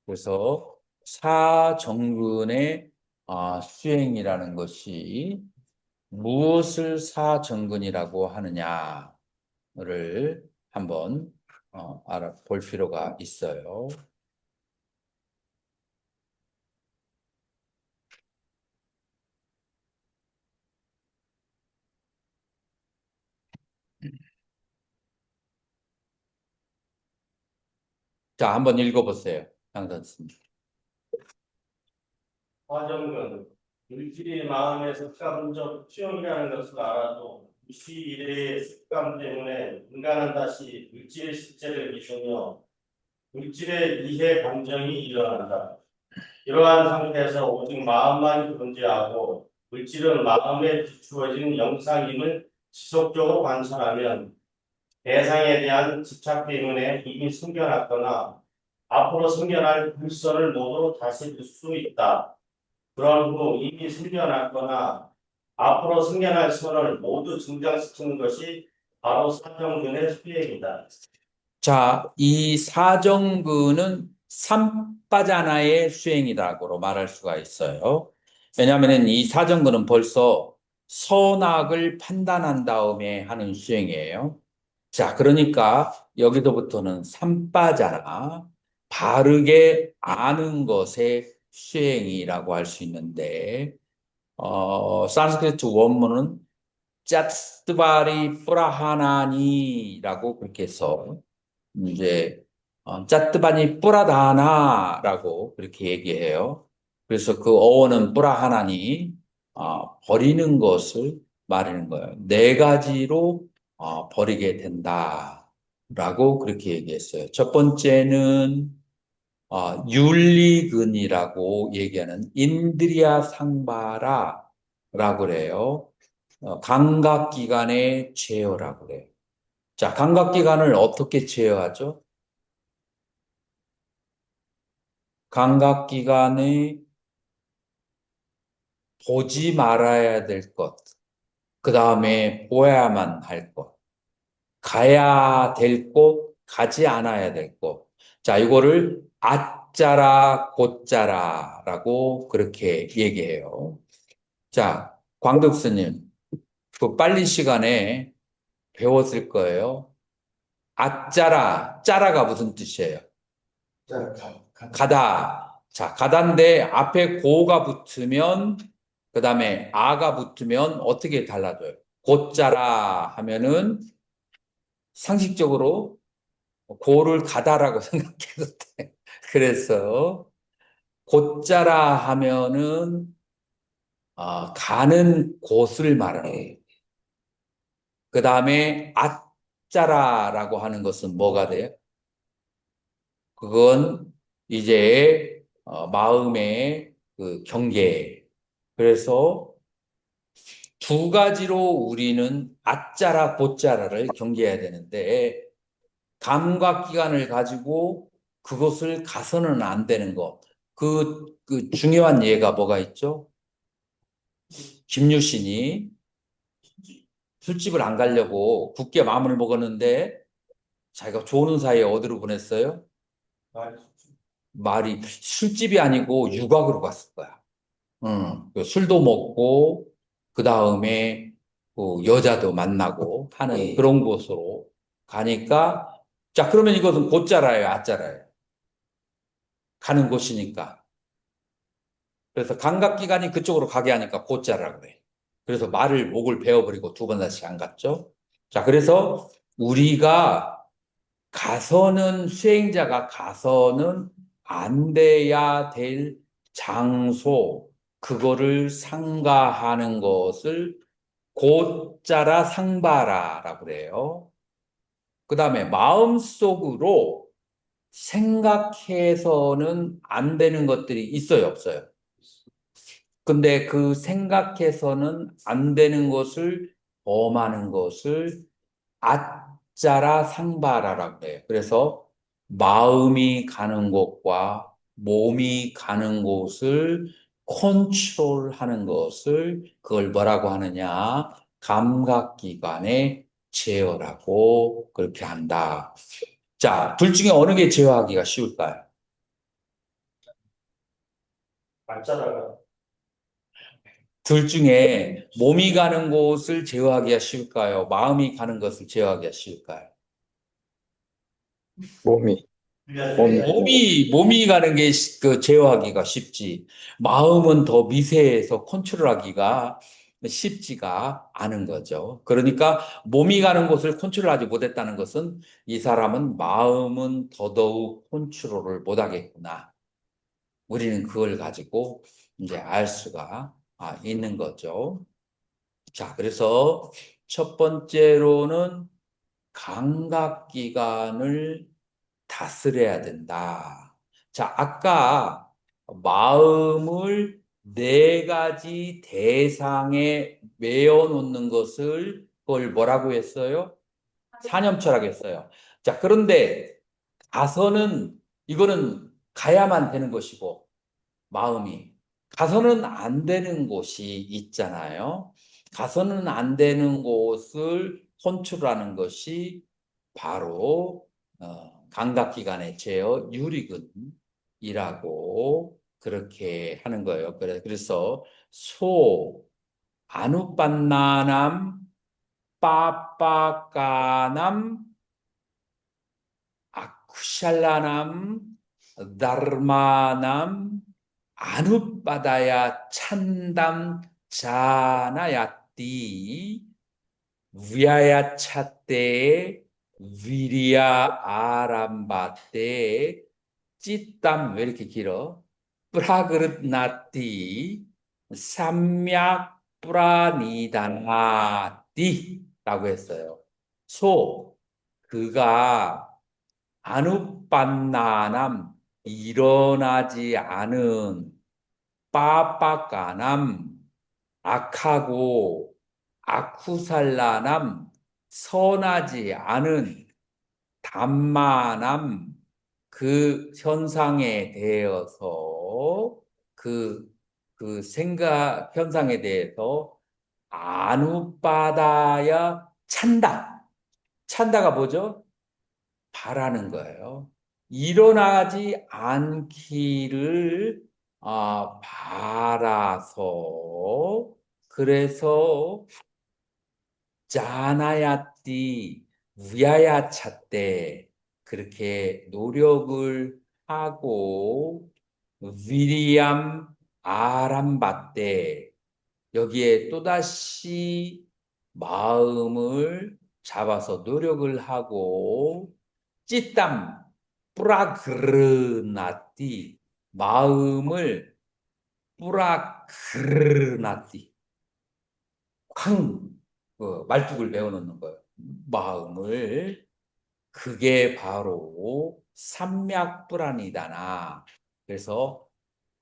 그래서 사정근의 수행이라는 것이 무엇을 사정근이라고 하느냐를 한번 알아볼 필요가 있어요. 자, 한번 읽어보세요. 양 선생님.
화정근 물질이 마음의 습관적 수용이라는 것을 알아도 무시 이래의 습관 때문에 인간은 다시 물질의 실제를 믿으며 물질의 이해 감정이 일어난다. 이러한 상태에서 오직 마음만 존재하고 물질은 마음에 비추어진 영상임을 지속적으로 관찰하면 대상에 대한 집착 때문에 이미 숨겨놨거나 앞으로 숨겨날 불선을 모두 다시 볼 수 있다. 그런 후 이미 숨겨놨거나 앞으로 숨겨날 선을 모두 증장시키는 것이 바로 사정근의 수행이다.
자, 이 사정근은 삼빠자나의 수행이라고 말할 수가 있어요. 왜냐하면 이 사정근은 벌써 선악을 판단한 다음에 하는 수행이에요. 자, 그러니까 여기서부터는 삼빠자나 바르게 아는 것의 수행이라고 할 수 있는데, 산스크리트 원문은 짜트바리 뿌라하나니라고 그렇게 해서 이제 짜트바니 뿌라다나라고 그렇게 얘기해요. 그래서 그 어원은 뿌라하나니 버리는 것을 말하는 거예요. 네 가지로 버리게 된다라고 그렇게 얘기했어요. 첫 번째는 윤리근이라고 얘기하는 인드리아 상바라라고 그래요. 감각기관의 제어라고 그래요. 자, 감각기관을 어떻게 제어하죠? 감각기관의 보지 말아야 될 것, 그 다음에 보아야만 할 것, 가야 될 곳, 가지 않아야 될 곳. 자, 이거를 아짜라, 곧짜라라고 그렇게 얘기해요. 자, 광덕스님, 그 빨리 시간에 배웠을 거예요. 아짜라, 짜라가 무슨 뜻이에요? 가다. 자, 가다인데 앞에 고가 붙으면, 그 다음에 아가 붙으면 어떻게 달라져요? 곧자라 하면은 상식적으로 고를 가다라고 생각해도 돼. 그래서 곧자라 하면은 가는 곳을 말해요. 그 다음에 아짜라라고 하는 것은 뭐가 돼요? 그건 이제 마음의 그 경계. 그래서 두 가지로 우리는 아짜라 곧자라를 경계해야 되는데 감각기관을 가지고 그것을 가서는 안 되는 것. 그 중요한 예가 뭐가 있죠? 김유신이 술집을 안 가려고 굳게 마음을 먹었는데 자기가 조는 사이에 어디로 보냈어요? 말이 술집이 아니고 유곽으로 갔을 거야. 그 술도 먹고 그 다음에 그 여자도 만나고 하는 그런 곳으로 가니까 자 그러면 이것은 곧자라예요, 아짜라예요? 가는 곳이니까. 그래서 감각기관이 그쪽으로 가게 하니까 곧자라 그래. 그래서 말을 목을 베어버리고 두 번 다시 안 갔죠. 자 그래서 우리가 가서는 수행자가 가서는 안 돼야 될 장소 그거를 상가하는 것을 곧자라 상바라라고 그래요. 그 다음에 마음속으로 생각해서는 안 되는 것들이 있어요, 없어요? 근데 그 생각해서는 안 되는 것을 범하는 것을 아짜라 상바라라고 해요. 그래서 마음이 가는 곳과 몸이 가는 곳을 컨트롤하는 것을 그걸 뭐라고 하느냐? 감각기관의 제어라고 그렇게 한다. 자, 둘 중에 어느 게 제어하기가 쉬울까요?
아짜라가
둘 중에 몸이 가는 곳을 제어하기가 쉬울까요? 마음이 가는 것을 제어하기가 쉬울까요?
몸이.
몸이 가는 게 그 제어하기가 쉽지. 마음은 더 미세해서 컨트롤하기가 쉽지가 않은 거죠. 그러니까 몸이 가는 곳을 컨트롤하지 못했다는 것은 이 사람은 마음은 더더욱 컨트롤을 못하겠구나. 우리는 그걸 가지고 이제 알 수가 있는 거죠. 자, 그래서 첫 번째로는 감각기관을 다스려야 된다. 자, 아까 마음을 네 가지 대상에 외워 놓는 것을 그걸 뭐라고 했어요? 사념초라고 했어요. 자, 그런데 가서는 이거는 가야만 되는 것이고 마음이 가서는 안 되는 곳이 있잖아요. 가서는 안 되는 곳을 컨트롤하는 것이 바로 감각기관의 제어 유리근이라고 그렇게 하는 거예요. 그래서 소 아누빤나남 빠빠까남 아쿠샬라남 다르마남 아누빠다야 찬담 자나야띠 위아야 찻대 위리아 아람바떼 찌땀 왜 이렇게 길어? 프라그르나띠 삼약 프라니다나띠 라고 했어요. 소 그가 아누빤나남 일어나지 않은 빠빠까남 악하고 아쿠살라남 선하지 않은 담마남 그 현상에 대해서 그 생각 현상에 대해서 아누빠다야 찬다. 찬다가 뭐죠? 바라는 거예요. 일어나지 않기를 바라서 그래서 자나야띠 위아야 찼대 그렇게 노력을 하고 위리암 아람바떼 여기에 또다시 마음을 잡아서 노력을 하고 찌땀 뿌라그르나띠 마음을 뿌라그르나띠 말뚝을 메워놓는 거예요. 마음을 그게 바로 삼맥불안이다나 그래서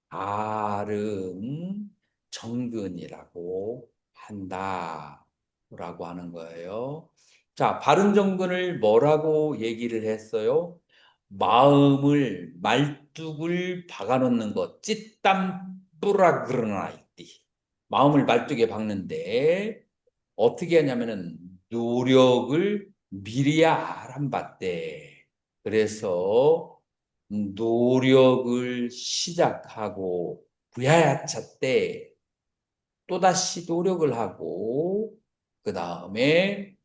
바른 정근이라고 한다라고 하는 거예요. 자, 바른 정근을 뭐라고 얘기를 했어요? 마음을 말뚝을 박아놓는 것, 찌땀 뿌라그르나이띠. 마음을 말뚝에 박는데 어떻게 하냐면은 노력을 미리야 아람받대. 그래서 노력을 시작하고 부야야차 때 또다시 노력을 하고 그 다음에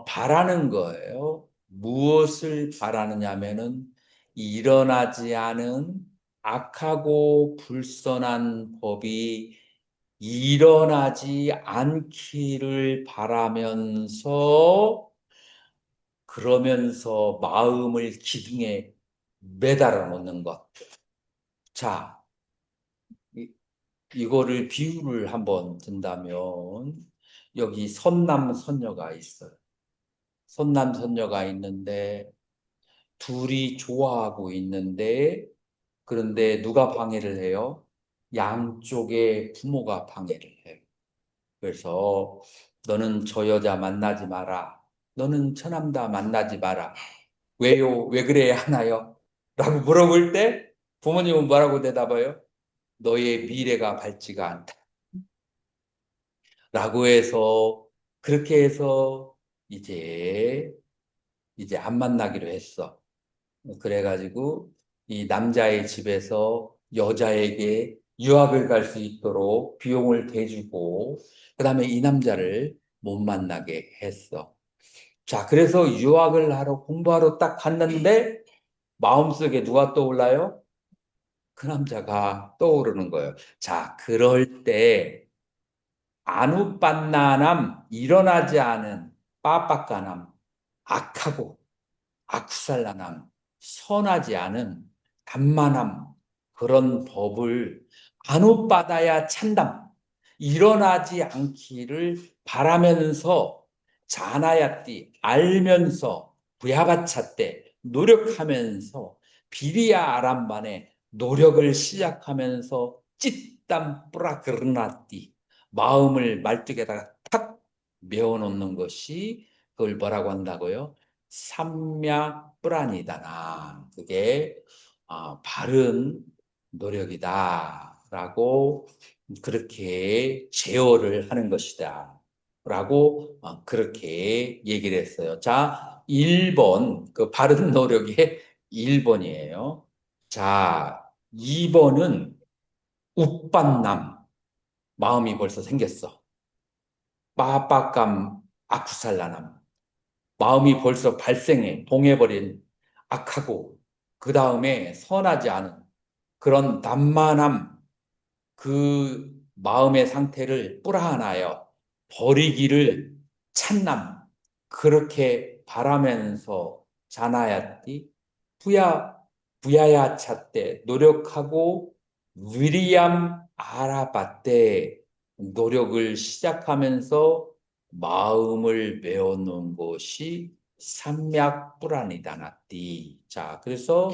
바라는 거예요. 무엇을 바라느냐면은 일어나지 않은 악하고 불선한 법이 일어나지 않기를 바라면서 그러면서 마음을 기둥에 매달아 놓는 것. 자, 이거를 비유를 한번 든다면 여기 선남 선녀가 있어요. 선남 선녀가 있는데 둘이 좋아하고 있는데 그런데 누가 방해를 해요? 양쪽의 부모가 방해를 해요. 그래서 너는 저 여자 만나지 마라. 너는 저 남자 만나지 마라. 왜요? 왜 그래야 하나요? 라고 물어볼 때 부모님은 뭐라고 대답해요? 너의 미래가 밝지가 않다. 라고 해서 그렇게 해서 이제 안 만나기로 했어. 그래가지고 이 남자의 집에서 여자에게 유학을 갈 수 있도록 비용을 대주고 그다음에 이 남자를 못 만나게 했어. 자, 그래서 유학을 하러 공부하러 딱 갔는데 마음속에 누가 떠올라요? 그 남자가 떠오르는 거예요. 자, 그럴 때 아누빤나남 일어나지 않은 빠빠까남 악하고 아쿠살라남 선하지 않은 단만함 그런 법을 아누빠다야 찬담 일어나지 않기를 바라면서 자나야띠 알면서 부야바차 때 노력하면서 비리야 아람반에 노력을 시작하면서 찌땀 뿌라 그르나띠 마음을 말뚝에다가 탁 메어놓는 것이 그걸 뭐라고 한다고요? 삼약 불안이다나 그게 바른 노력이다라고 그렇게 제어를 하는 것이다 라고 그렇게 얘기를 했어요. 자, 1번 그 바른 노력의 1번이에요. 자, 2번은 욱반남 마음이 벌써 생겼어. 빠빠감 아쿠살라남 마음이 벌써 발생해 동해버린 악하고 그 다음에 선하지 않은 그런 남만함 그 마음의 상태를 뿌라하나여 버리기를 찬남 그렇게 바라면서 자나야띠 부야야 찼대 노력하고 위리암 아라바때 노력을 시작하면서 마음을 메워놓은 것이 삼맥불안이다나띠. 자, 그래서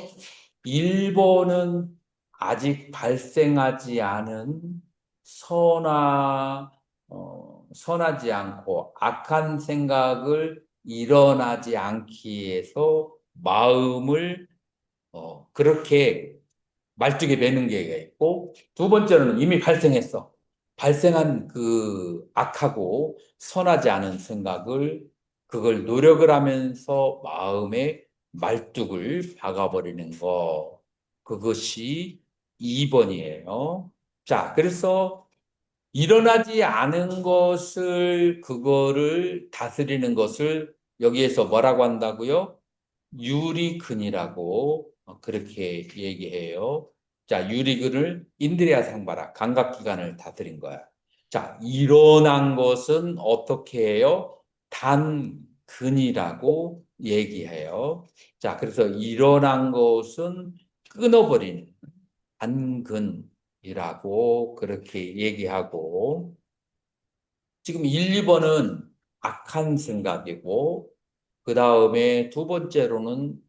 1번은 아직 발생하지 않은 선하지 않고 악한 생각을 일어나지 않기 위해서 마음을 그렇게 말뚝에 매는 게 있고 두 번째로는 이미 발생했어. 발생한 그 악하고 선하지 않은 생각을 그걸 노력을 하면서 마음에 말뚝을 박아버리는 거. 그것이 2번이에요. 자, 그래서 일어나지 않은 것을 그거를 다스리는 것을 여기에서 뭐라고 한다고요? 유리근이라고 그렇게 얘기해요. 자, 유리근을 인드리아 상바라 감각기관을 다스린 거야. 자, 일어난 것은 어떻게 해요? 단근이라고 얘기해요. 자, 그래서 일어난 것은 끊어버리는 단근이라고 그렇게 얘기하고 지금 1, 2번은 악한 생각이고 그 다음에 두 번째로는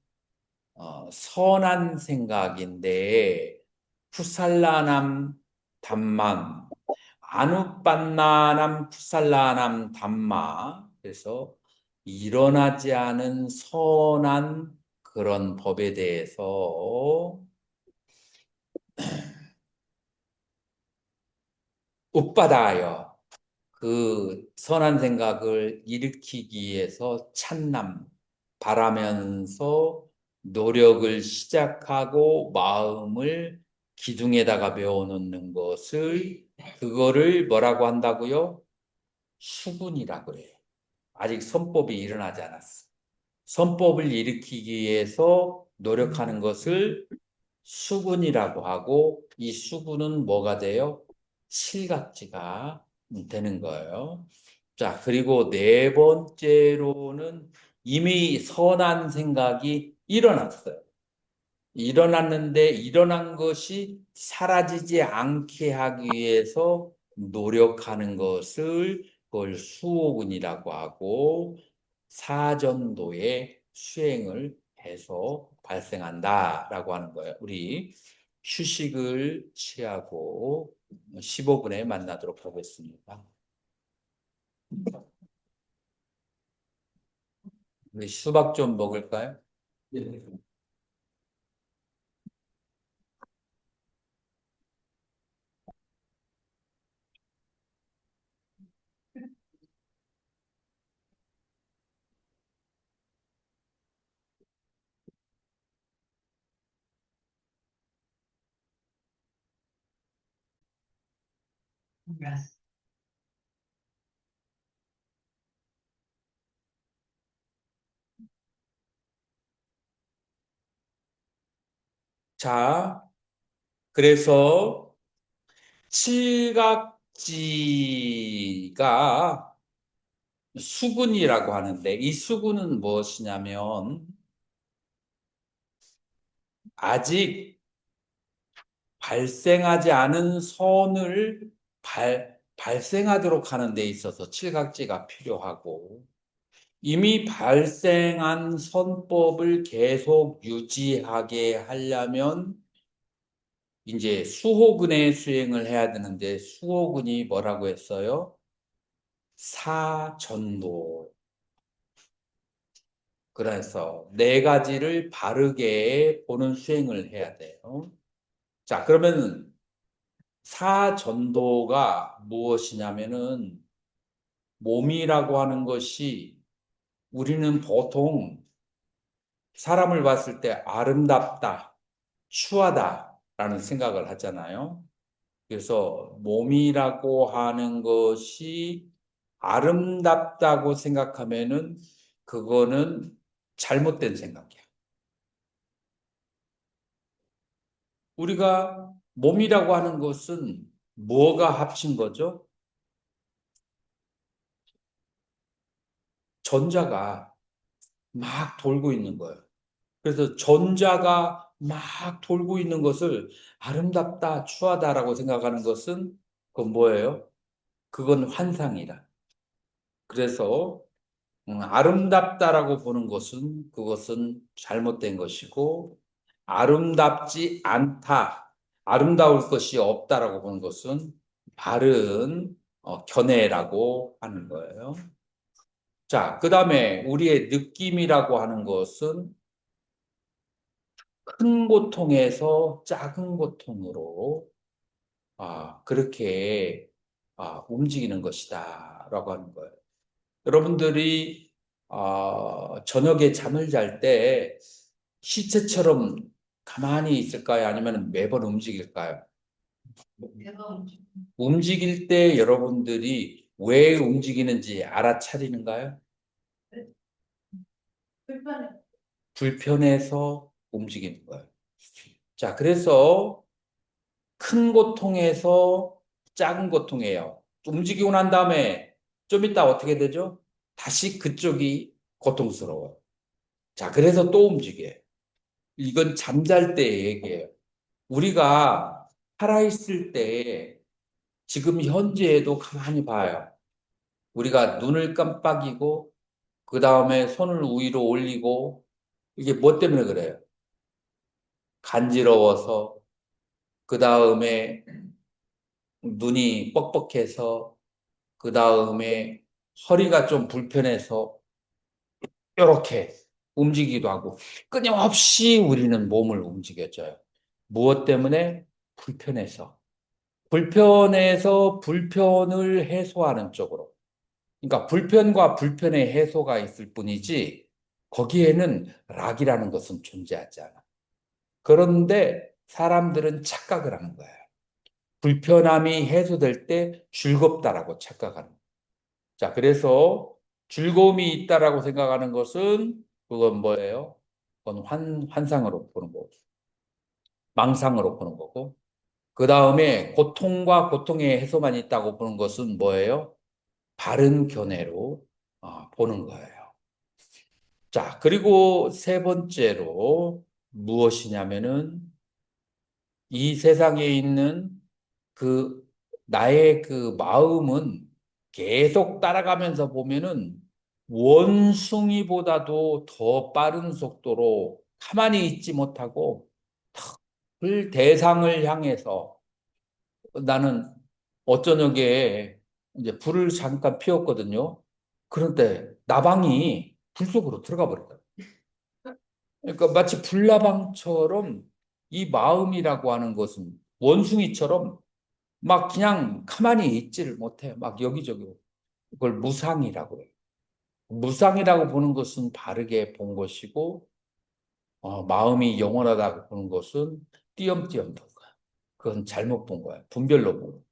선한 생각인데 푸살라남 담맘 아누빤나남 푸살라남 담마 그래서 일어나지 않은 선한 그런 법에 대해서 웃받아요. 그 선한 생각을 일으키기 위해서 찬남 바라면서 노력을 시작하고 마음을 기둥에다가 메워놓는 것을 그거를 뭐라고 한다고요? 수군이라고 그래요. 아직 선법이 일어나지 않았어. 선법을 일으키기 위해서 노력하는 것을 수군이라고 하고 이 수군은 뭐가 돼요? 실각지가 되는 거예요. 자, 그리고 네 번째로는 이미 선한 생각이 일어났어요. 일어났는데 일어난 것이 사라지지 않게 하기 위해서 노력하는 것을 그걸 수호군이라고 하고 사전도의 수행을 해서 발생한다라고 하는 거예요. 우리 휴식을 취하고 15분에 만나도록 하겠습니다. 우리 수박 좀 먹을까요? 네. 자, 그래서 칠각 육지가 수군이라고 하는데 이 수군은 무엇이냐면 아직 발생하지 않은 선을 발생하도록 하는 데 있어서 칠각지가 필요하고 이미 발생한 선법을 계속 유지하게 하려면 이제 수호근의 수행을 해야 되는데 수호근이 뭐라고 했어요? 사전도. 그래서 네 가지를 바르게 보는 수행을 해야 돼요. 자, 그러면 사전도가 무엇이냐면은 몸이라고 하는 것이 우리는 보통 사람을 봤을 때 아름답다, 추하다라는 생각을 하잖아요. 그래서 몸이라고 하는 것이 아름답다고 생각하면은 그거는 잘못된 생각이야. 우리가 몸이라고 하는 것은 뭐가 합친 거죠? 전자가 막 돌고 있는 거예요. 그래서 전자가 막 돌고 있는 것을 아름답다, 추하다라고 생각하는 것은 그건 뭐예요? 그건 환상이다. 그래서 아름답다라고 보는 것은 그것은 잘못된 것이고 아름답지 않다, 아름다울 것이 없다라고 보는 것은 바른 견해라고 하는 거예요. 자, 그 다음에 우리의 느낌이라고 하는 것은 큰 고통에서 작은 고통으로 그렇게 움직이는 것이다라고 하는 거예요. 여러분들이 저녁에 잠을 잘 때 시체처럼 가만히 있을까요? 아니면 매번 움직일까요?
대박.
움직일 때 여러분들이 왜 움직이는지 알아차리는가요?
불편해.
불편해서 움직이는 거예요. 자, 그래서 큰 고통에서 작은 고통이에요. 움직이고 난 다음에 좀 이따 어떻게 되죠? 다시 그쪽이 고통스러워요. 자, 그래서 또 움직여요. 이건 잠잘 때의 얘기예요. 우리가 살아있을 때 지금 현재에도 가만히 봐요. 우리가 눈을 깜빡이고 그 다음에 손을 위로 올리고 이게 뭐 때문에 그래요? 간지러워서 그 다음에 눈이 뻑뻑해서 그 다음에 허리가 좀 불편해서 이렇게 움직이기도 하고 끊임없이 우리는 몸을 움직여줘요. 무엇 때문에? 불편해서. 불편해서 불편을 해소하는 쪽으로. 그러니까 불편과 불편의 해소가 있을 뿐이지 거기에는 락이라는 것은 존재하지 않아. 그런데 사람들은 착각을 하는 거예요. 불편함이 해소될 때 즐겁다라고 착각하는 거예요. 자, 그래서 즐거움이 있다라고 생각하는 것은 그건 뭐예요? 그건 환상으로 보는 거고, 망상으로 보는 거고, 그 다음에 고통과 고통의 해소만 있다고 보는 것은 뭐예요? 바른 견해로 보는 거예요. 자, 그리고 세 번째로 무엇이냐면은 이 세상에 있는 그 나의 그 마음은 계속 따라가면서 보면은 원숭이보다도 더 빠른 속도로 가만히 있지 못하고 그 대상을 향해서 나는 어쩌녁에 이제 불을 잠깐 피웠거든요. 그런데 나방이 불 속으로 들어가 버렸다. 그러니까 마치 불나방처럼 이 마음이라고 하는 것은 원숭이처럼 막 그냥 가만히 있지를 못해. 막 여기저기. 그걸 무상이라고 해요. 무상이라고 보는 것은 바르게 본 것이고, 마음이 영원하다고 보는 것은 띄엄띄엄 본 거야. 그건 잘못 본 거야. 분별로 본 거야.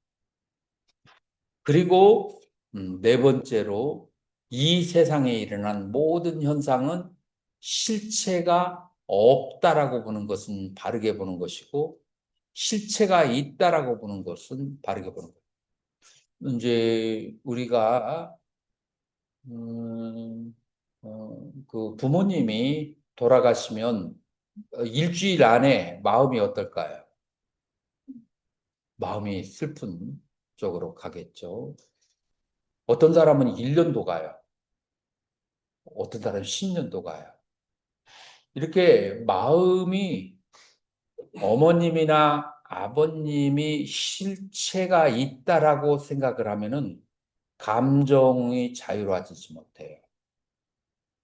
그리고 네 번째로 이 세상에 일어난 모든 현상은 실체가 없다라고 보는 것은 바르게 보는 것이고, 실체가 있다라고 보는 것은 바르게 보는 거예요. 이제 우리가 그 부모님이 돌아가시면 일주일 안에 마음이 어떨까요? 마음이 슬픈 쪽으로 가겠죠. 어떤 사람은 1년도 가요. 어떤 사람은 10년도 가요. 이렇게 마음이 어머님이나 아버님이 실체가 있다라고 생각을 하면은 감정이 자유로워지지 못해요.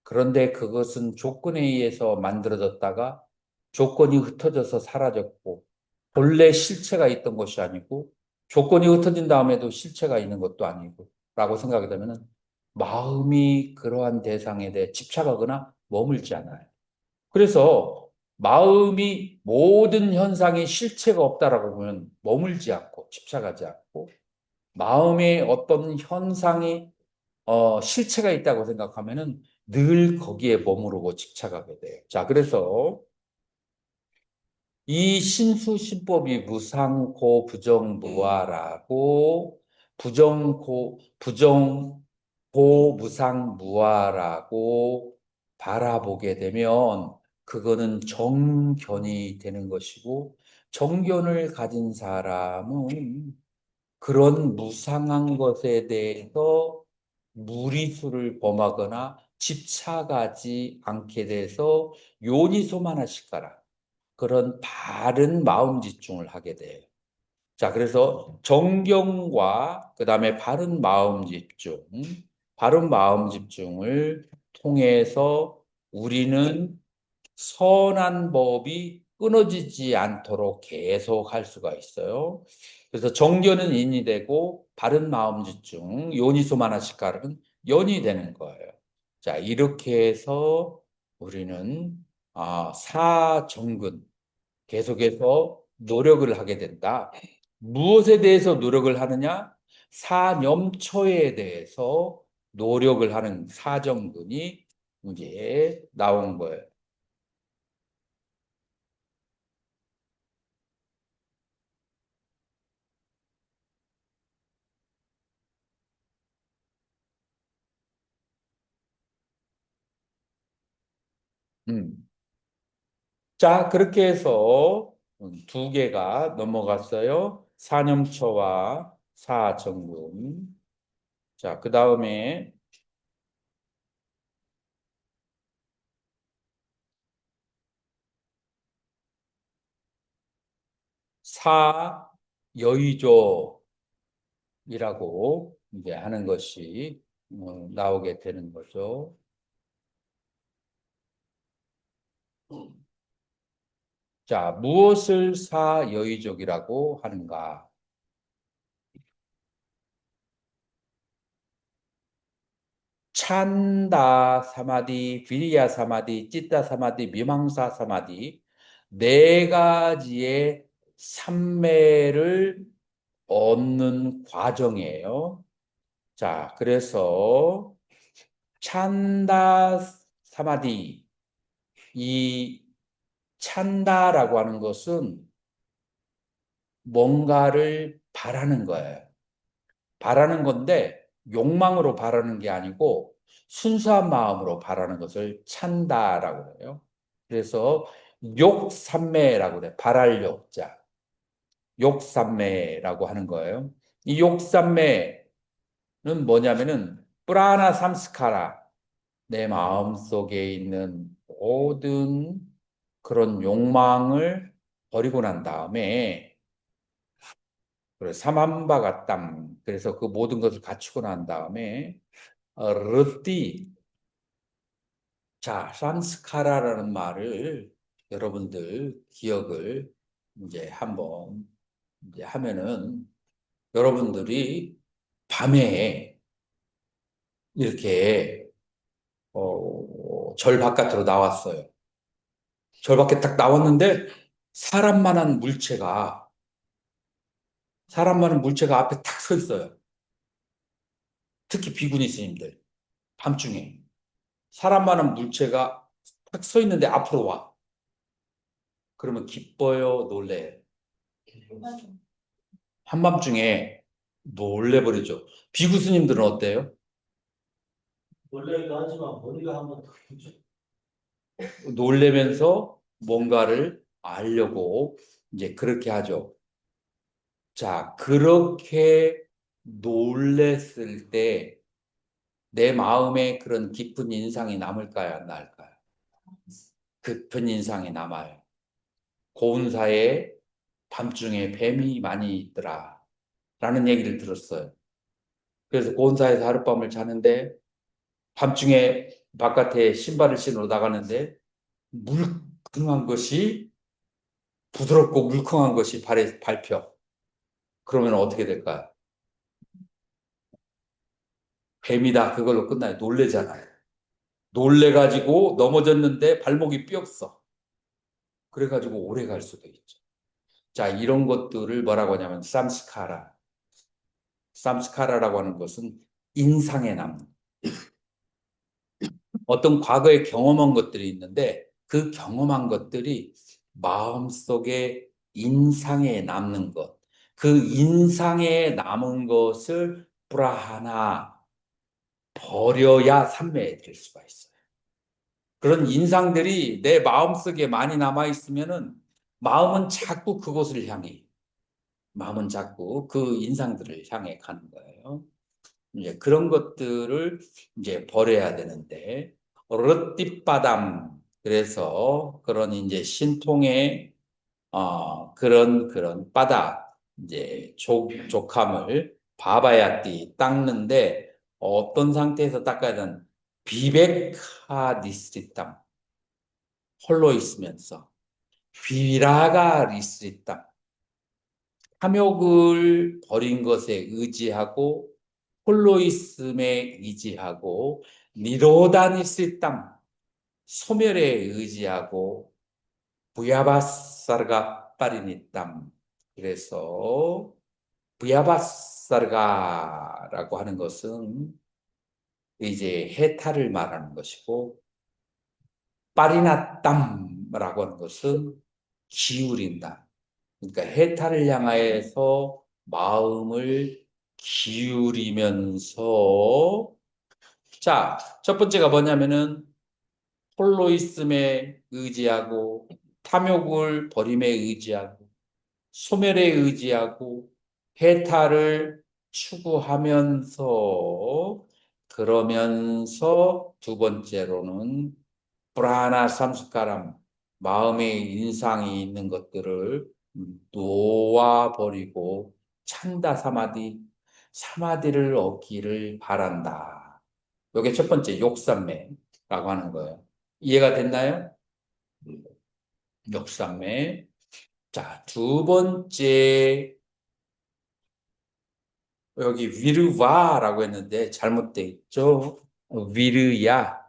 그런데 그것은 조건에 의해서 만들어졌다가 조건이 흩어져서 사라졌고 본래 실체가 있던 것이 아니고 조건이 흩어진 다음에도 실체가 있는 것도 아니고 라고 생각이 되면은 마음이 그러한 대상에 대해 집착하거나 머물지 않아요. 그래서 마음이 모든 현상에 실체가 없다라고 보면 머물지 않고 집착하지 않고 마음의 어떤 현상이 실체가 있다고 생각하면은 늘 거기에 머무르고 집착하게 돼요. 자, 그래서 이 신수신법이 무상고 부정무아라고 부정고 무상무아라고 바라보게 되면 그거는 정견이 되는 것이고 정견을 가진 사람은 그런 무상한 것에 대해서 무리수를 범하거나 집착하지 않게 돼서 요니소만하시까라 그런 바른 마음 집중을 하게 돼요. 자, 그래서 정경과 그다음에 바른 마음 집중을 통해서 우리는 선한 법이 끊어지지 않도록 계속 할 수가 있어요. 그래서 정견은 인이 되고 바른 마음 집중, 요니소마나시카는 연이 되는 거예요. 자, 이렇게 해서 우리는 사정근 계속해서 노력을 하게 된다. 무엇에 대해서 노력을 하느냐? 사념초에 대해서 노력을 하는 사정근이 이제 나온 거예요. 음. 자, 그렇게 해서 두 개가 넘어갔어요. 사념초와 사정근. 자, 그 다음에 사여의조이라고 이제 하는 것이 나오게 되는 거죠. 자, 무엇을 사여의족이라고 하는가? 찬다 사마디, 비리야 사마디, 찌tta 사마디, 미망사 사마디 네 가지의 삼매를 얻는 과정이에요. 자, 그래서 찬다 사마디 이 찬다라고 하는 것은 뭔가를 바라는 거예요. 바라는 건데 욕망으로 바라는 게 아니고 순수한 마음으로 바라는 것을 찬다라고 해요. 그래서 욕삼매라고 그래. 바랄 욕자. 욕삼매라고 하는 거예요. 이 욕삼매는 뭐냐면은 프라나 삼스카라 내 마음속에 있는 모든 그런 욕망을 버리고 난 다음에 사만바가땀 그래서 그 모든 것을 갖추고 난 다음에 르띠 자 산스카라라는 말을 여러분들 기억을 이제 한번 이제 하면은 여러분들이 밤에 이렇게 절 바깥으로 나왔어요. 절 밖에 딱 나왔는데 사람 많은 물체가 앞에 탁 서 있어요. 특히 비구니 스님들 밤중에 사람 많은 물체가 탁 서 있는데 앞으로 와. 그러면 기뻐요, 놀래요? 한밤중에 놀래버리죠. 비구스님들은 어때요?
놀라기도 하지만 머리가 한번 더 죠
놀래면서 뭔가를 알려고 이제 그렇게 하죠. 자, 그렇게 놀랬을 때 내 마음에 그런 깊은 인상이 남을까요? 안 남을까요? 깊은 인상이 남아요. 고운사에 밤중에 뱀이 많이 있더라. 라는 얘기를 들었어요. 그래서 고운사에서 하룻밤을 자는데 밤중에 바깥에 신발을 신으러 나가는데 물컹한 것이 부드럽고 물컹한 것이 발에 밟혀. 그러면 어떻게 될까요? 뱀이다. 그걸로 끝나요. 놀래잖아요. 놀래가지고 넘어졌는데 발목이 삐었어. 그래가지고 오래 갈 수도 있죠. 자, 이런 것들을 뭐라고 하냐면 삼스카라. 삼스카라라고 하는 것은 인상에 남는 어떤 과거에 경험한 것들이 있는데 그 경험한 것들이 마음속에 인상에 남는 것. 그 인상에 남은 것을 브라하나 버려야 삼매에 될 수가 있어요. 그런 인상들이 내 마음속에 많이 남아 있으면은 마음은 자꾸 그곳을 향해 마음은 자꾸 그 인상들을 향해 가는 거예요. 이제 그런 것들을 이제 버려야 되는데 르띠바담 그래서 그런 이제 신통의 그런 바다 이제 족함을 바바야띠 닦는데 어떤 상태에서 닦아야 되는 비베카 니스리땀 홀로 있으면서 비라가 리스리땀 탐욕을 버린 것에 의지하고 홀로 있음에 의지하고 니로다니스땀 소멸에 의지하고 부야바사르가 빠리니땀 그래서 부야바사르가라고 하는 것은 이제 해탈을 말하는 것이고 빠리나땀이라고 하는 것은 기울인다. 그러니까 해탈을 향하여서 마음을 기울이면서 자, 첫 번째가 뭐냐면은 홀로 있음에 의지하고 탐욕을 버림에 의지하고 소멸에 의지하고 해탈을 추구하면서 그러면서 두 번째로는 브라나 삼스카람 마음의 인상이 있는 것들을 놓아버리고 찬다 사마디를 얻기를 바란다. 이게 첫 번째 욕삼매라고 하는 거예요. 이해가 됐나요? 욕삼매. 자, 두 번째 여기 위르와라고 했는데 잘못돼 있죠. 위르야.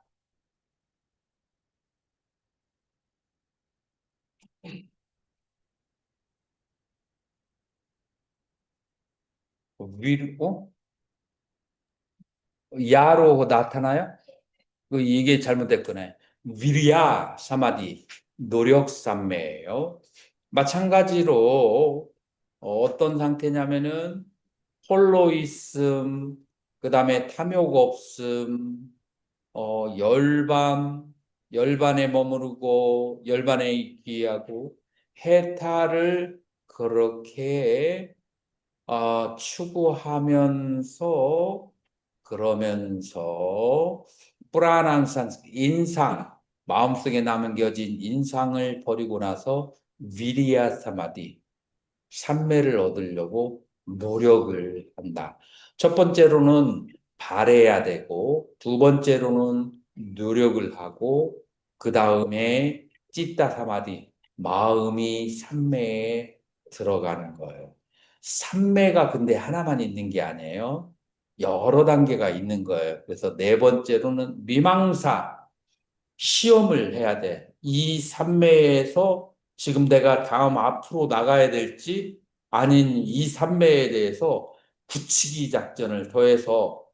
위르 야로 나타나요? 이게 잘못됐거네. 위르야 사마디 노력삼매예요. 마찬가지로 어떤 상태냐면은 홀로 있음, 그 다음에 탐욕 없음, 열반에 머무르고 열반에 있기 하고 해탈을 그렇게 추구하면서 그러면서 불안한 인상 마음속에 남겨진 인상을 버리고 나서 위리야 사마디 삼매를 얻으려고 노력을 한다. 첫 번째로는 바래야 되고 두 번째로는 노력을 하고 그 다음에 찌따 사마디 마음이 삼매에 들어가는 거예요. 삼매가 근데 하나만 있는 게 아니에요. 여러 단계가 있는 거예요. 그래서 네 번째로는 미망사 시험을 해야 돼. 이 삼매에서 지금 내가 다음 앞으로 나가야 될지 아닌 이 삼매에 대해서 굳히기 작전을 더해서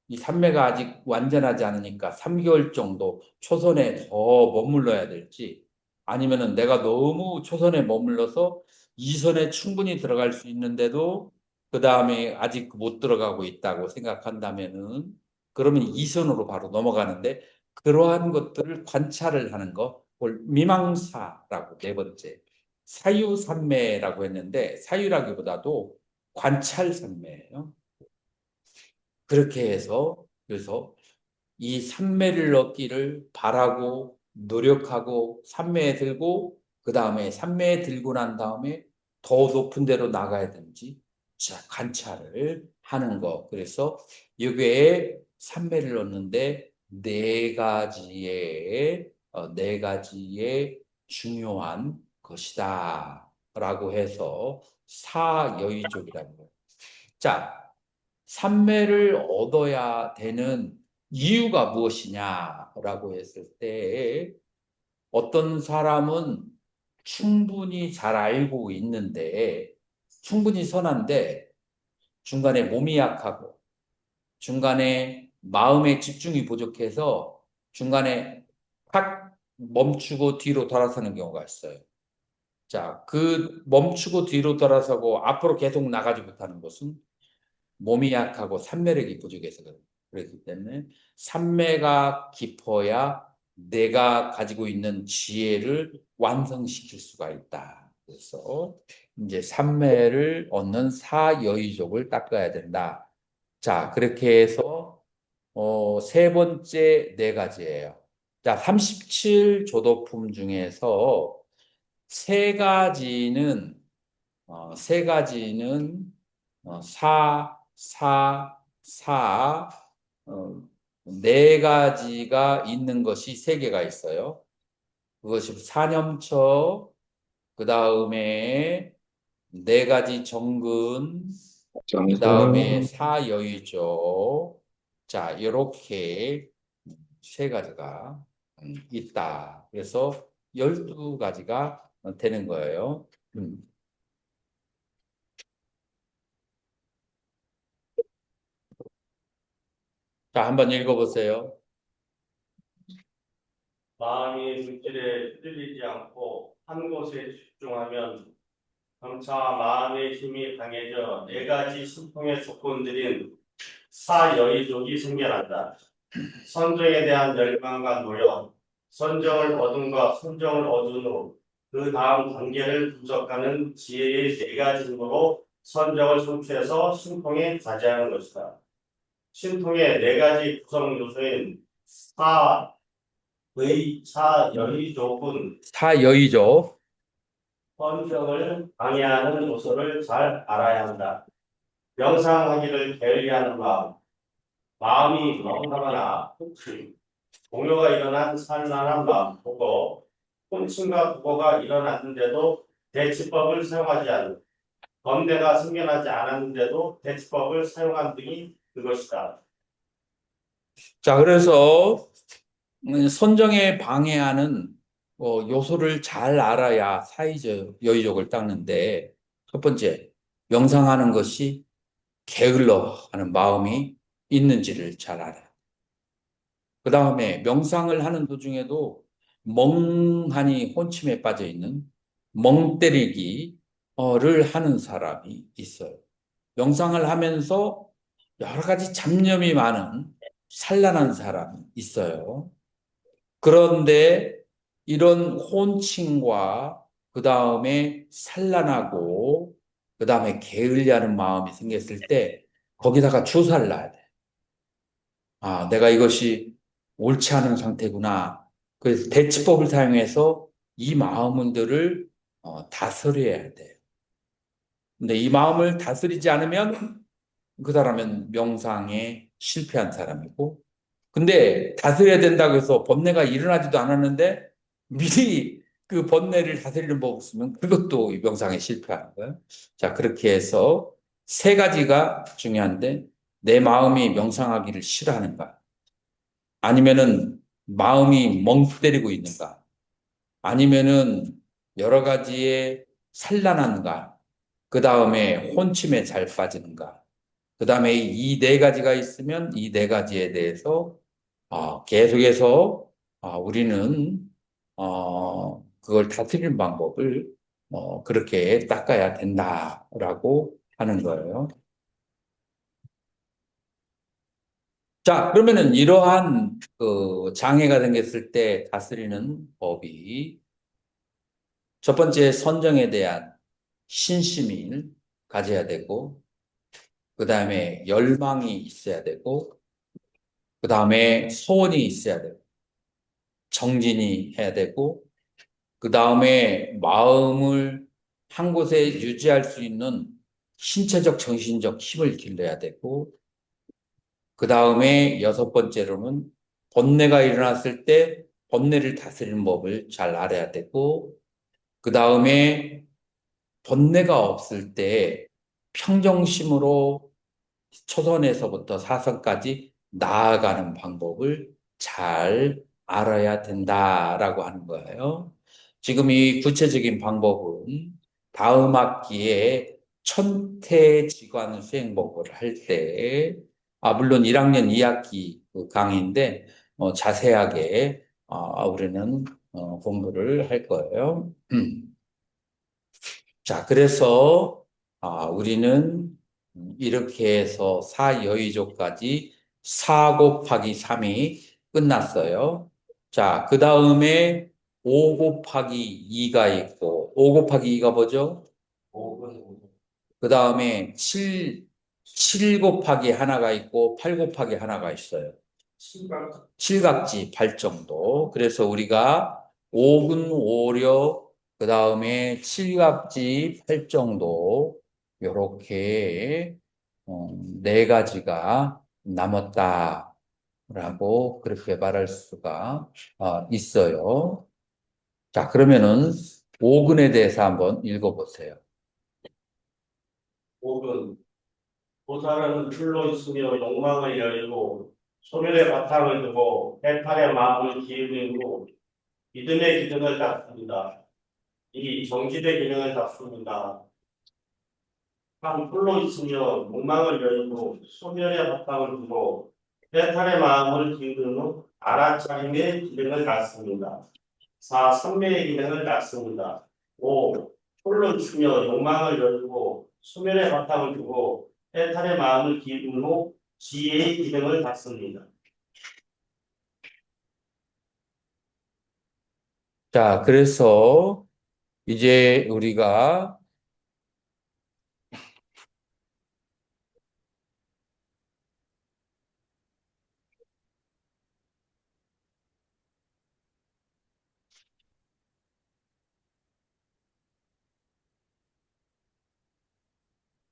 이 삼매가 아직 완전하지 않으니까 3개월 정도 초선에 더 머물러야 될지 아니면은 내가 너무 초선에 머물러서 이선에 충분히 들어갈 수 있는데도 그 다음에 아직 못 들어가고 있다고 생각한다면은 그러면 이선으로 바로 넘어가는데 그러한 것들을 관찰을 하는 거, 그걸 미망사라고 네 번째. 사유산매라고 했는데 사유라기보다도 관찰산매예요. 그렇게 해서 그래서 이 산매를 얻기를 바라고 노력하고 산매에 들고 그 다음에 산매에 들고 난 다음에 더 높은 데로 나가야 되는지 자, 관찰을 하는 거. 그래서 여기에 산매를 얻는데 네 가지의 중요한 것이다라고 해서 사여의족이라는 거예요. 자, 삼매를 얻어야 되는 이유가 무엇이냐라고 했을 때 어떤 사람은 충분히 잘 알고 있는데 충분히 선한데 중간에 몸이 약하고 중간에 마음의 집중이 부족해서 중간에 탁 멈추고 뒤로 돌아서는 경우가 있어요. 자, 그 멈추고 뒤로 돌아서고 앞으로 계속 나가지 못하는 것은 몸이 약하고 산매력이 부족해서 그렇기 때문에 산매가 깊어야 내가 가지고 있는 지혜를 완성시킬 수가 있다. 그래서 이제 산매를 얻는 사여의족을 닦아야 된다. 자, 그렇게 해서 세 번째 네 가지예요. 자, 37조도품 중에서 세 가지는 어, 네 가지가 있는 것이 세 개가 있어요. 그것이 사념처, 그 다음에 네 가지 정근, 그 다음에 사여의조. 자, 이렇게 세 가지가 있다. 그래서 12가지가 되는 거예요. 자, 한번 읽어보세요.
마음이 물질에 휘둘리지 않고 한 곳에 집중하면 점차 마음의 힘이 강해져 네 가지 신통의 조건들인 사여의족이 생겨난다. 선정에 대한 열망과 노력, 선정을 얻음과 선정을 얻은 후 그 다음 단계를 분석하는 지혜의 네 가지 힘으로 선정을 성취해서 신통에 자제하는 것이다. 신통의 네 가지 구성 요소인 사여의족은
사여의조.
선정을 방해하는 요소를 잘 알아야 한다. 명상하기를 게을리하는 마음, 마음이 멍하거나 혹시 동요가 일어난 산란한 마음 보고 혼침과 국어가 일어났는데도 대치법을 사용하지 않는 번뇌가 생겨나지 않았는데도 대치법을 사용한 등이 그것이다.
자, 그래서 선정에 방해하는 요소를 잘 알아야 여의족을 닦는데 첫 번째, 명상하는 것이 게을러 하는 마음이 있는지를 잘 알아요. 그 다음에 명상을 하는 도중에도 멍하니 혼침에 빠져 있는 멍 때리기를 하는 사람이 있어요. 명상을 하면서 여러 가지 잡념이 많은 산란한 사람이 있어요. 그런데 이런 혼침과 그 다음에 산란하고 그 다음에 게을리하는 마음이 생겼을 때 거기다가 주사를 놔야 돼. 아, 내가 이것이 옳지 않은 상태구나. 그래서 대치법을 사용해서 이 마음들을 다스려야 돼요. 근데 이 마음을 다스리지 않으면 그 사람은 명상에 실패한 사람이고, 근데 다스려야 된다고 해서 번뇌가 일어나지도 않았는데 미리 그 번뇌를 다스리는 법을 쓰면 그것도 명상에 실패하는 거예요. 자, 그렇게 해서 세 가지가 중요한데 내 마음이 명상하기를 싫어하는가? 아니면은 마음이 멍 때리고 있는가? 아니면은 여러 가지의 산란한가? 그 다음에 혼침에 잘 빠지는가? 그 다음에 이 네 가지가 있으면 이 네 가지에 대해서 계속해서 우리는 그걸 다스리는 방법을 그렇게 닦아야 된다라고 하는 거예요. 자, 그러면은 이러한 그 장애가 생겼을 때 다스리는 법이 첫 번째 선정에 대한 신심을 가져야 되고, 그 다음에 열망이 있어야 되고, 그 다음에 소원이 있어야 되고, 정진이 해야 되고, 그 다음에 마음을 한 곳에 유지할 수 있는 신체적, 정신적 힘을 길러야 되고, 그 다음에 여섯 번째로는 번뇌가 일어났을 때 번뇌를 다스리는 법을 잘 알아야 되고, 그 다음에 번뇌가 없을 때 평정심으로 초선에서부터 사선까지 나아가는 방법을 잘 알아야 된다라고 하는 거예요. 지금 이 구체적인 방법은 다음 학기에 천태지관 수행법을 할 때, 물론 1학년 2학기 그 강의인데, 자세하게, 우리는, 공부를 할 거예요. 자, 그래서 우리는 이렇게 해서 사여의조까지 4 곱하기 3이 끝났어요. 자, 그 다음에 5 곱하기 2가 있고, 5 곱하기 2가 뭐죠? 그 다음에 7 곱하기 하나가 있고, 8 곱하기 하나가 있어요. 칠각지 8 정도. 그래서 우리가 5근 5려, 그 다음에 칠각지 8 정도, 요렇게, 네 가지가 남았다라고 그렇게 말할 수가 있어요. 자, 그러면은 5근에 대해서 한번 읽어보세요.
5분. 보살은 풀로 있으며 욕망을 열고 소멸의 바탕을 두고 해탈의 마음을 기울이고 믿음의 기능을 닦습니다. 이 정지의 기능을 닦습니다. 한 풀로 있으며 욕망을 열고 소멸의 바탕을 두고 해탈의 마음을 기울인 후 알아차림의 기능을 닦습니다. 4. 선매의 기능을 닦습니다. 5. 홀로 추며 욕망을 열고 수면의 바탕을 두고 해탈의 마음을 기운 후 지혜의 기능을 닦습니다.
자, 그래서 이제 우리가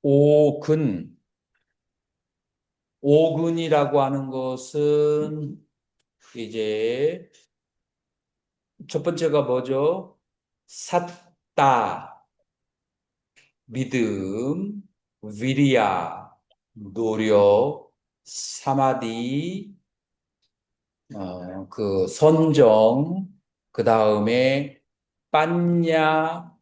오근, 오근이라고 하는 것은 이제 첫 번째가 뭐죠? 삿다, 믿음, 위리야, 노력, 사마디, 그 선정, 그 다음에 빠냐,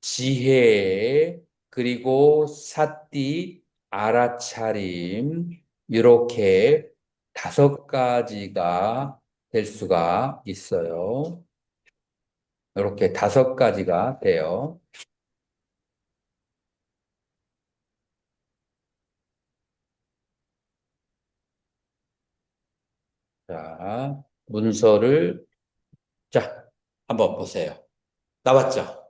지혜, 그리고 사띠, 알아차림, 이렇게 5가지가 될 수가 있어요. 이렇게 5가지가 돼요. 자, 문서를, 자, 한번 보세요. 나왔죠?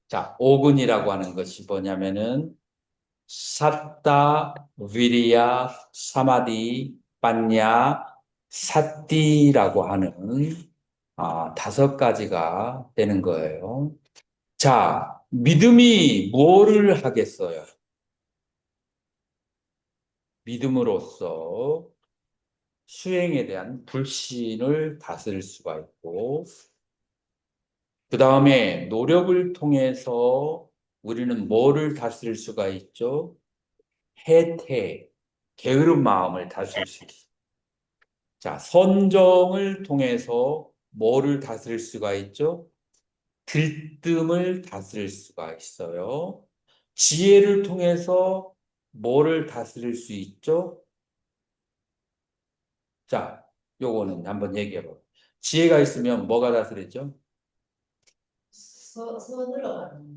자, 오근이라고 하는 것이 뭐냐면은, 삿다, 위리야, 사마디, 빠냐, 사띠라고 하는 5가지가 되는 거예요. 자, 믿음이 뭐를 하겠어요? 믿음으로써 수행에 대한 불신을 다스릴 수가 있고, 그 다음에 노력을 통해서 우리는 뭐를 다스릴 수가 있죠? 해태, 게으른 마음을 다스릴 수 있어요. 자, 선정을 통해서 뭐를 다스릴 수가 있죠? 들뜸을 다스릴 수가 있어요. 지혜를 통해서 뭐를 다스릴 수 있죠? 자, 요거는 한번 얘기해 봐. 지혜가 있으면 뭐가 다스리죠?
손으로 가는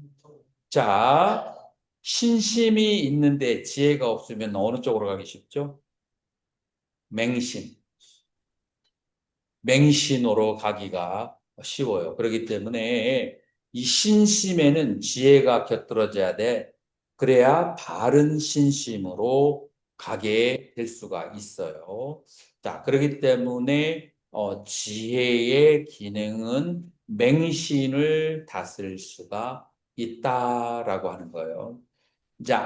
자, 신심이 있는데 지혜가 없으면 어느 쪽으로 가기 쉽죠? 맹신으로 가기가 쉬워요. 그렇기 때문에 이 신심에는 지혜가 곁들어져야 돼. 그래야 바른 신심으로 가게 될 수가 있어요. 자, 그렇기 때문에 지혜의 기능은 맹신을 다스릴 수가 있다라고 하는 거예요. 자,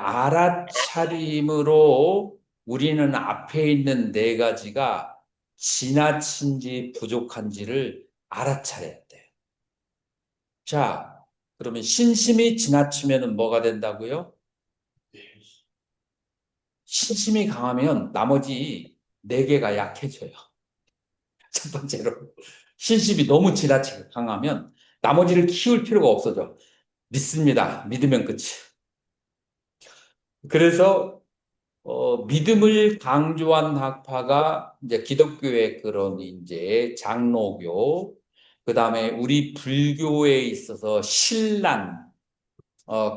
알아차림으로 우리는 앞에 있는 네 가지가 지나친지 부족한지를 알아차려야 돼요. 자, 그러면 신심이 지나치면 뭐가 된다고요? 신심이 강하면 나머지 네 개가 약해져요. 첫 번째로. 신심이 너무 지나치게 강하면 나머지를 키울 필요가 없어져. 믿습니다. 믿으면 끝이. 그래서 믿음을 강조한 학파가 이제 기독교의 그런 이제 장로교, 그 다음에 우리 불교에 있어서 신란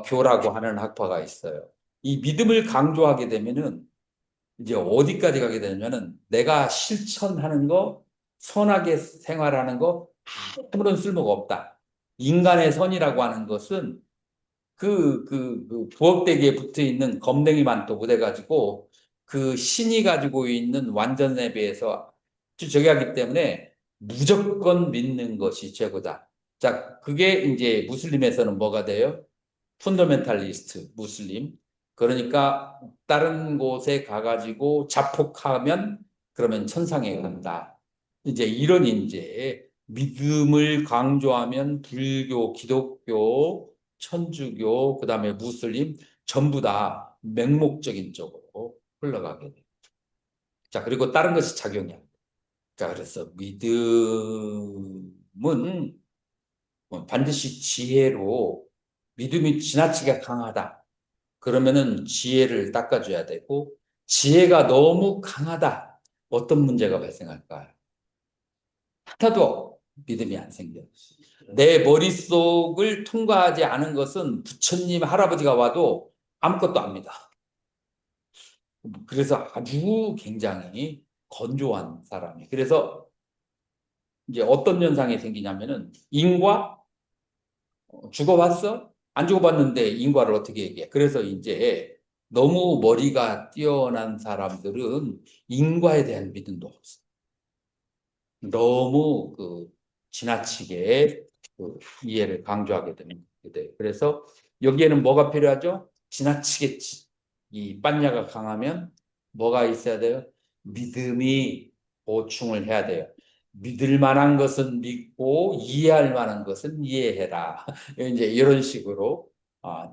교라고 하는 학파가 있어요. 이 믿음을 강조하게 되면은 이제 어디까지 가게 되냐면은 내가 실천하는 거, 선하게 생활하는 거 아무런 쓸모가 없다. 인간의 선이라고 하는 것은 그 부엌대기에 붙어 있는 검댕이만 또 묻어가지고 그 신이 가지고 있는 완전에 비해서 아주 저기 하기 때문에 무조건 믿는 것이 최고다. 자, 그게 이제 무슬림에서는 뭐가 돼요? 펀더멘탈리스트 무슬림. 그러니까 다른 곳에 가가지고 자폭하면 그러면 천상에 간다. 이제 이런 이제 믿음을 강조하면 불교, 기독교, 천주교, 그 다음에 무슬림 전부 다 맹목적인 쪽으로 흘러가게 돼요. 자, 그리고 다른 것이 작용이 안 돼요. 자, 그래서 믿음은 반드시 지혜로 믿음이 지나치게 강하다. 그러면은 지혜를 닦아줘야 되고 지혜가 너무 강하다. 어떤 문제가 발생할까요? 하나도 믿음이 안 생겨. 내 머릿속을 통과하지 않은 것은 부처님, 할아버지가 와도 아무것도 압니다. 그래서 아주 굉장히 건조한 사람이. 그래서 이제 어떤 현상이 생기냐면은 인과 죽어봤어? 안 죽어봤는데 인과를 어떻게 얘기해? 그래서 이제 너무 머리가 뛰어난 사람들은 인과에 대한 믿음도 없어. 너무 지나치게 이해를 강조하게 되는 돼. 그래서 여기에는 뭐가 필요하죠? 지나치게 이 빨냐가 강하면 뭐가 있어야 돼요? 믿음이 보충을 해야 돼요. 믿을 만한 것은 믿고 이해할 만한 것은 이해해라. 이제 이런 식으로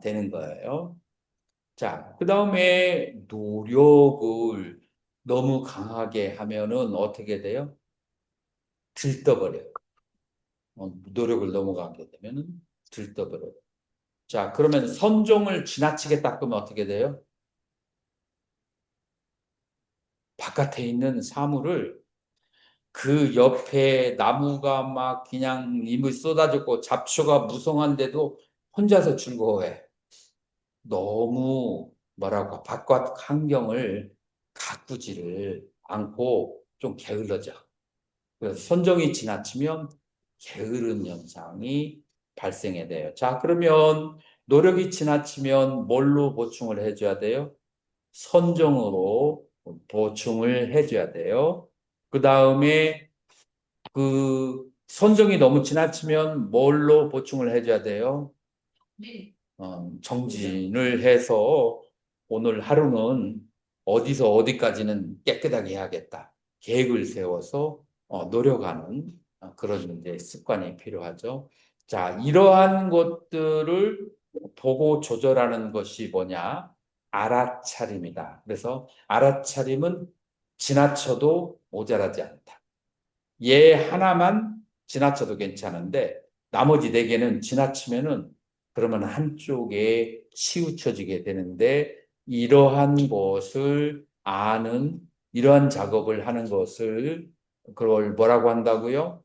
되는 거예요. 자, 그 다음에 노력을 너무 강하게 하면은 어떻게 돼요? 들떠버려요. 노력을 넘어가게 되면은 들떠버려요. 자, 그러면 선종을 지나치게 닦으면 어떻게 돼요? 바깥에 있는 사물을 그 옆에 나무가 막 그냥 이물 쏟아졌고 잡초가 무성한데도 혼자서 즐거워해. 너무 뭐라고 바깥 환경을 가꾸지를 않고 좀 게을러져. 그래서 선종이 지나치면 게으른 현상이 발생해 돼요. 자, 그러면 노력이 지나치면 뭘로 보충을 해줘야 돼요? 선종으로 보충을 해줘야 돼요. 그 다음에 그 선종이 너무 지나치면 뭘로 보충을 해줘야 돼요?
네.
정진을 해서 오늘 하루는 어디서 어디까지는 깨끗하게 해야겠다. 계획을 세워서 노력하는 그런 이제 습관이 필요하죠. 자, 이러한 것들을 보고 조절하는 것이 뭐냐? 알아차림이다. 그래서 알아차림은 지나쳐도 모자라지 않다. 얘 하나만 지나쳐도 괜찮은데 나머지 네 개는 지나치면은 그러면 한쪽에 치우쳐지게 되는데 이러한 것을 아는 이러한 작업을 하는 것을 그걸 뭐라고 한다고요?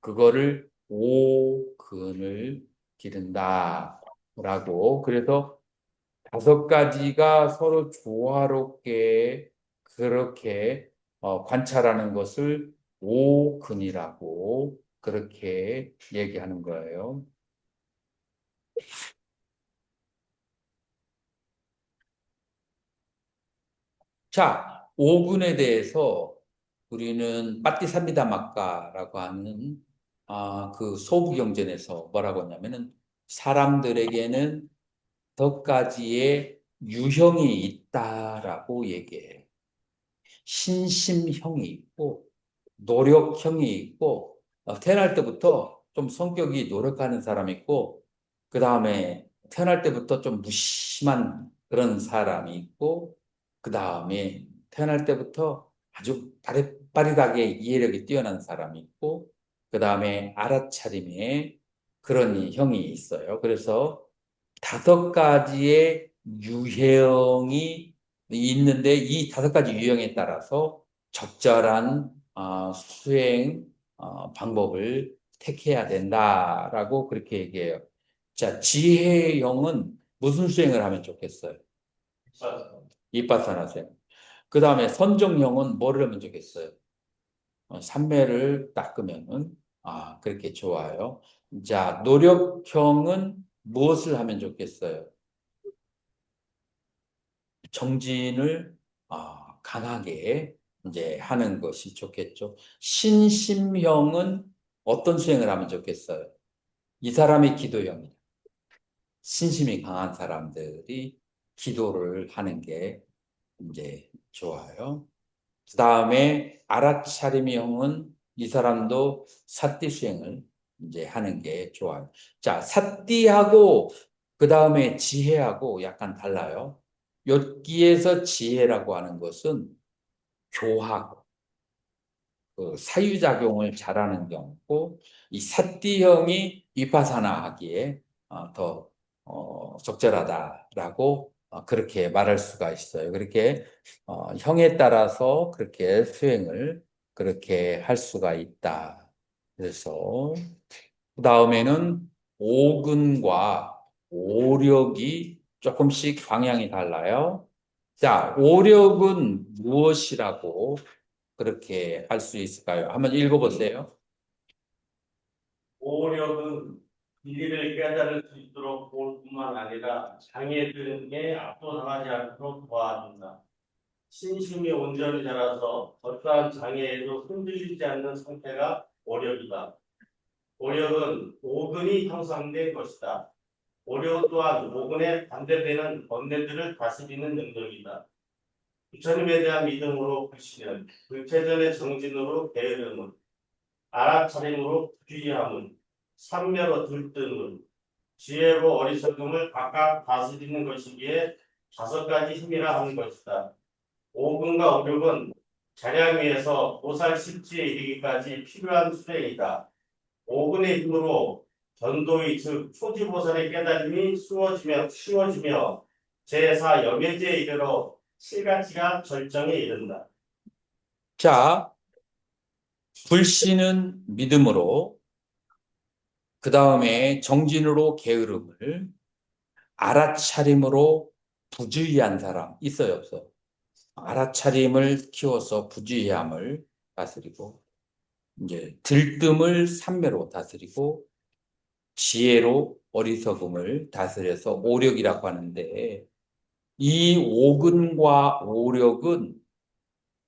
그거를 오근을 기른다라고. 그래서 다섯 가지가 서로 조화롭게 그렇게 관찰하는 것을 오근이라고 그렇게 얘기하는 거예요. 자, 오근에 대해서 우리는 빠띠삼비다마까라고 하는 그 소부경전에서 뭐라고 하냐면은 사람들에게는 5가지의 유형이 있다라고 얘기해요. 신심형이 있고 노력형이 있고 태어날 때부터 좀 성격이 노력하는 사람이 있고 그 다음에 태어날 때부터 좀 무심한 그런 사람이 있고 그 다음에 태어날 때부터 아주 빠릿빠릿하게 이해력이 뛰어난 사람이 있고 그 다음에 알아차림의 그런 형이 있어요. 그래서 5가지의 유형이 있는데 이 5가지 유형에 따라서 적절한 수행 방법을 택해야 된다라고 그렇게 얘기해요. 자, 지혜형은 무슨 수행을 하면 좋겠어요? 이빠사나 수행. 그 다음에 선정형은 뭐를 하면 좋겠어요? 삼매를 닦으면은 그렇게 좋아요. 자, 노력형은 무엇을 하면 좋겠어요? 정진을 강하게 이제 하는 것이 좋겠죠. 신심형은 어떤 수행을 하면 좋겠어요? 이 사람이 기도형이에요. 신심이 강한 사람들이 기도를 하는 게 이제 좋아요. 그 다음에 알아차림형은 이 사람도 사띠 수행을 이제 하는 게 좋아요. 자, 사띠하고 그 다음에 지혜하고 약간 달라요. 여기에서 지혜라고 하는 것은 교학, 그 사유작용을 잘하는 경우고 이 사띠형이 위파사나 하기에 더 적절하다라고 그렇게 말할 수가 있어요. 그렇게 형에 따라서 그렇게 수행을 그렇게 할 수가 있다. 그래서 그 다음에는 오근과 오력이 조금씩 방향이 달라요. 자, 오력은 무엇이라고 그렇게 할 수 있을까요? 한번 읽어보세요.
오력은 진리를 깨달을 수 있도록 도울 뿐만 아니라 장애들에게 압도당하지 않도록 도와준다. 신심이 온전히 자라서 어떠한 장애에도 흔들리지 않는 상태가 오력이다. 오력은 오근이 형성된 것이다. 오력 또한 오근에 반대되는 번뇌들을 다스리는 능력이다. 부처님에 대한 믿음으로 불신은, 불체전의 정진으로 게으름은, 알아차림으로 부주의함은, 삼매로 들뜸은, 지혜로 어리석음을 각각 다스리는 것이기에 5가지 힘이라 하는 것이다. 오근과 오력은 자량 위에서 보살 십지에 이르기까지 필요한 수행이다. 오근의 힘으로 견도의 즉 초지보살의 깨달음이 쉬워지며 제4 염해제에 이르러 실가치가 절정에 이른다.
자, 불신은 믿음으로, 그 다음에 정진으로 게으름을, 알아차림으로 부주의한 사람 있어요, 없어요? 알아차림을 키워서 부주의함을 다스리고, 이제 들뜸을 삼매로 다스리고, 지혜로 어리석음을 다스려서 오력이라고 하는데, 이 오근과 오력은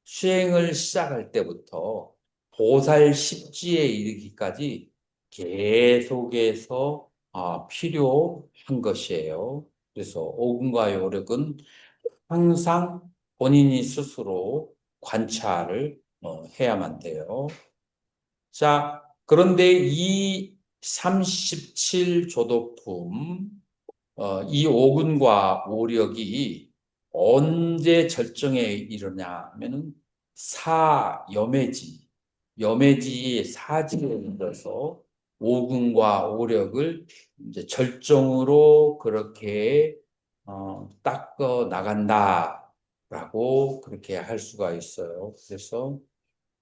수행을 시작할 때부터 보살 십지에 이르기까지 계속해서 필요한 것이에요. 그래서 오근과 오력은 항상 본인이 스스로 관찰을 해야만 돼요. 자, 그런데 이 37조도품, 이 오근과 오력이 언제 절정에 이르냐 하면은 염해지의 사지에 이르러서 오근과 오력을 이제 절정으로 그렇게 닦아 나간다라고 그렇게 할 수가 있어요. 그래서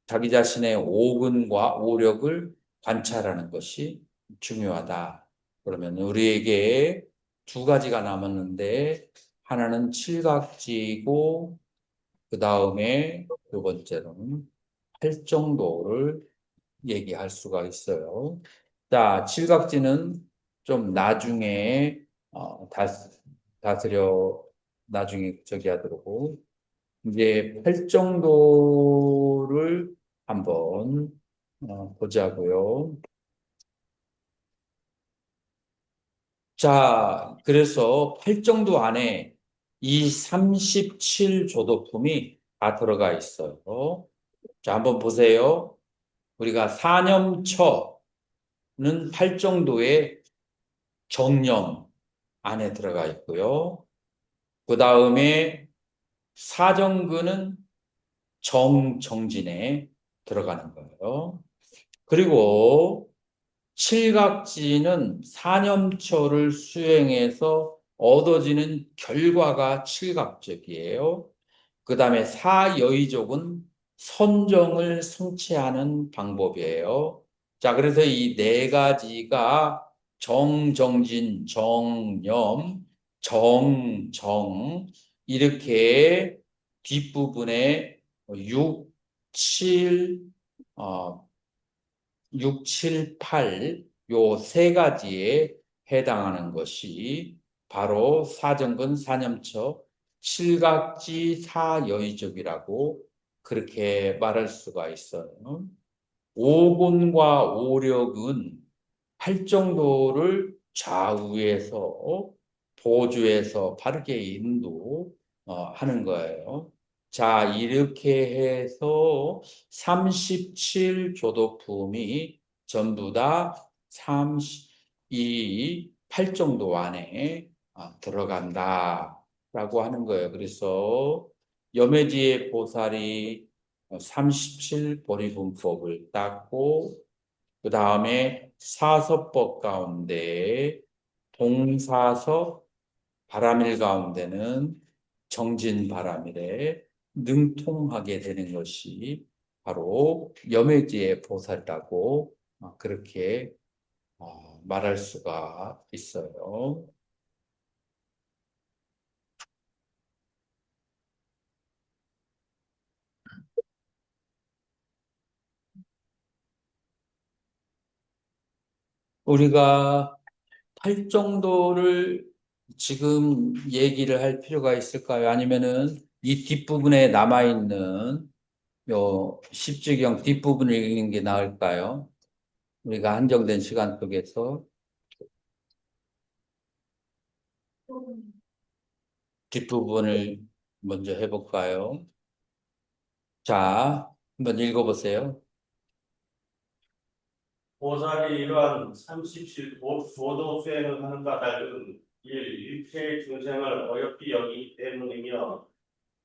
자기 자신의 오근과 오력을 관찰하는 것이 중요하다. 그러면 우리에게 2가지가 남았는데 하나는 칠각지고 그 다음에 두 번째로는 팔정도를 얘기할 수가 있어요. 자, 칠각지는 좀 나중에 다스려 나중에 저기 하도록 이제 팔정도를 한번 보자고요. 자, 그래서 팔정도 안에 이 37조도품이 다 들어가 있어요. 자, 한번 보세요. 우리가 사념처는 팔정도의 정념 안에 들어가 있고요. 그 다음에 사정근은 정진에 들어가는 거예요. 그리고 칠각지는 사념처를 수행해서 얻어지는 결과가 칠각적이에요. 그 다음에 사여의족은 선정을 성취하는 방법이에요. 자, 그래서 이 네 가지가 정진, 정념, 이렇게 뒷부분에 6, 7, 6, 7, 8, 요 세 가지에 해당하는 것이 바로 사정근, 사념처, 칠각지, 사여의족이라고 그렇게 말할 수가 있어요. 오곤과 오력은 팔정도를 좌우에서 보조해서 바르게 인도하는 거예요. 자, 이렇게 해서 37조도품이 전부 다 이 팔정도 안에 들어간다라고 하는 거예요. 그래서 여매지의 보살이 37보리분법을 땄고 그 다음에 사서법 가운데 동사서 바람일 가운데는 정진바람일에 능통하게 되는 것이 바로 여매지의 보살이라고 그렇게 말할 수가 있어요. 우리가 팔정도를 지금 얘기를 할 필요가 있을까요? 아니면은 이 뒷부분에 남아있는 요 십지경 뒷부분을 읽는 게 나을까요? 우리가 한정된 시간 속에서 뒷부분을 먼저 해볼까요? 자, 한번 읽어보세요.
보살이 이러한 37조도 수행을 하는 까닭은 일체의 중생을 어렵게 여기기 때문이며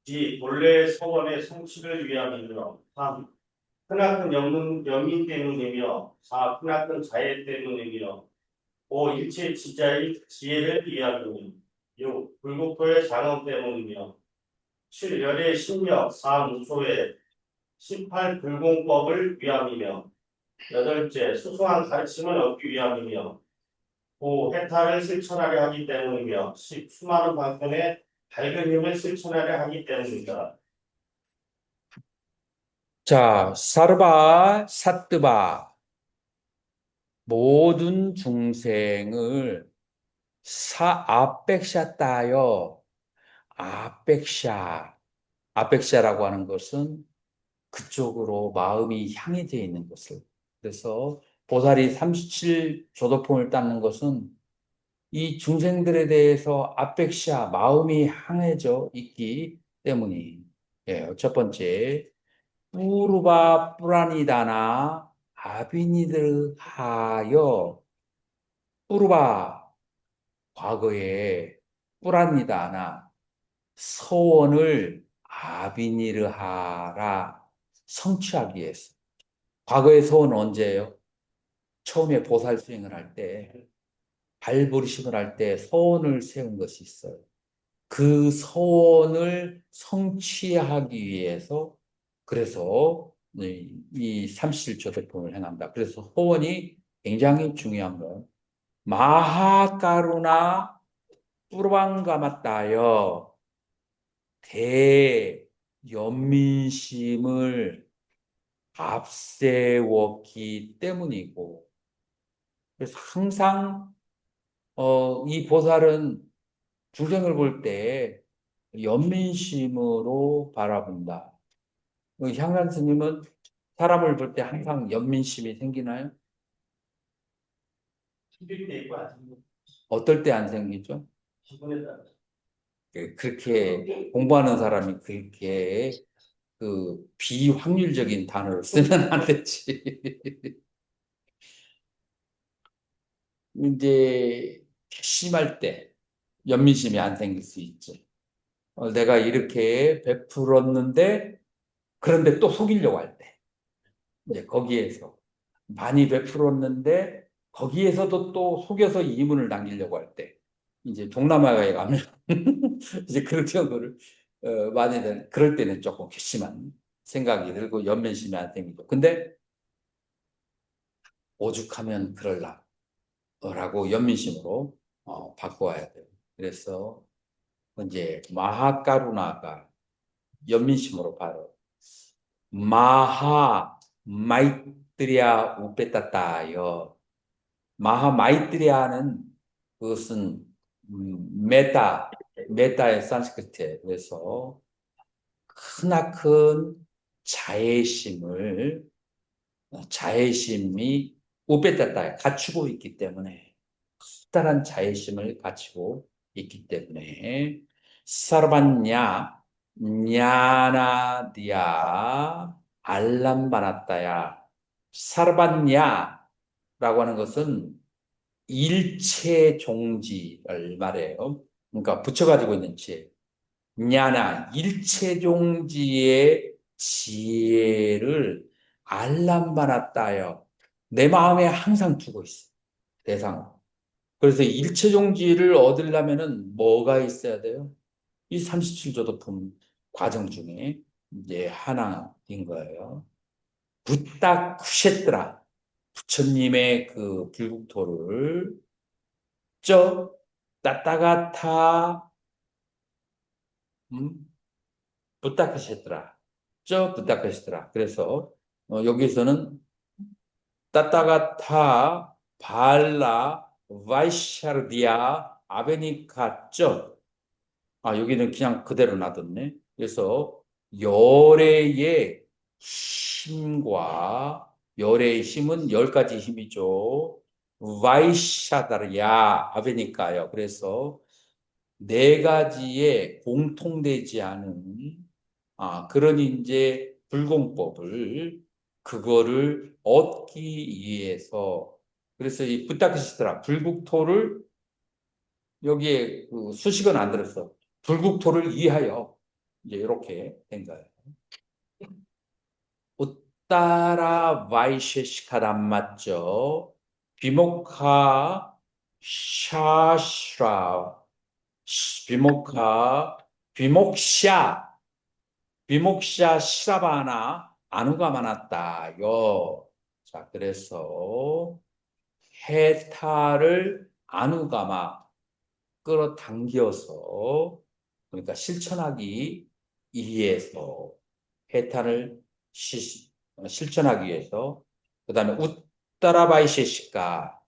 지 본래의 서원의 성취를 위함이며 3. 크나큰 영민 때문이며 4. 크나큰 자애 때문이며 5. 일체 지자의 지혜를 위함이며 6. 불국토의 장엄 때문이며 7. 열의 신력 4. 무소의 18. 불공법을 위함이며 8째. 수수한 가르침을 얻기 위함이며 9. 해탈을 실천하려 하기 때문이며 10. 수많은 방편의 밝은 힘을 실천하려 하기 때문이다.
자, 사르바, 사뜨바. 모든 중생을 아백샤 아백샤라고 하는 것은 그쪽으로 마음이 향해 되어 있는 것을. 그래서 보살이 37조도품을 닦는 것은 이 중생들에 대해서 아백샤, 마음이 향해져 있기 때문이. 예, 첫 번째, 뿌르바 뿌라니다나 아비니들 하여 뿌르바 과거에 뿌라니다나 서원을 아비니르하라 성취하기 위해서. 과거의 서원은 언제예요? 처음에 보살 수행을 할 때, 발부르심을 할 때 서원을 세운 것이 있어요. 그 서원을 성취하기 위해서 그래서 이 삼실조대품을 행한다. 그래서 서원이 굉장히 중요한 거예요. 마하가루나 뿌르방가마따여 연민심을 앞세웠기 때문이고, 그래서 항상 이 보살은 중생을 볼 때 연민심으로 바라본다. 향란 스님은 사람을 볼 때 항상 연민심이 생기나요?
힘들 때 있고 안 힘들 때
어떨 때 안 생기죠?
기분에 따라.
그렇게 공부하는 사람이 그렇게 비확률적인 단어를 쓰면 안 되지. 이제 심할 때 연민심이 안 생길 수 있지. 내가 이렇게 베풀었는데 그런데 또 속이려고 할 때, 이제 거기에서 많이 베풀었는데 거기에서도 또 속여서 이문을 남기려고 할 때, 이제 동남아에 가면 이제 그런 경우를 많이 그럴 때는 조금 괘씸한 생각이 들고 연민심이 안 생기고, 근데 오죽하면 그럴라라고 연민심으로 바꿔야 돼요. 그래서 이제 마하까루나가 연민심으로 바로 마하 마이트리아 우페타타요. 마하 마이트리아는 그것은 메타의 산스크리트에. 그래서 크나큰 자애심이 우페타타에 갖추고 있기 때문에, 커다란 자애심을 갖추고 있기 때문에 사르반냐 냐나디아 알람바나타야. 사르반냐라고 하는 것은 일체 종지를 말해요. 그러니까 붙여가지고 있는 지혜. 냐나 일체 종지의 지혜를 알람바나타요. 내 마음에 항상 두고 있어. 대상. 그래서 일체종지를 얻으려면은 뭐가 있어야 돼요? 이 37조도품 과정 중에 이제 하나인 거예요. 붓다 쿠셰트라. 부처님의 그 불국토를 저 따따가타 붓다 쿠셰트라. 저 붓다 쿠셰트라. 그래서 여기서는 따따가타 발라 바이샤르디아 아베니카쩌. 여기는 그냥 그대로 놔뒀네. 그래서 열애의 힘과, 열애의 힘은 10가지 힘이죠. 바이샤다르야 아베니까요. 그래서 4가지의 공통되지 않은 그런 이제 불공법을, 그거를 얻기 위해서, 그래서 이 부타크시트라 불국토를, 여기에 그 수식은 안 들었어. 불국토를 위하여, 이제 이렇게 된 거예요. 우따라 바이셰시카란 맞죠? 비모카 샤슈라 비모카 비목샤 비목샤 시라바나 아누가 많았다요. 자, 그래서 해탈을 아누가마 끌어당겨서, 그러니까 실천하기 위해서, 해탈을 실천하기 위해서. 그 다음에 우따라바이시시카,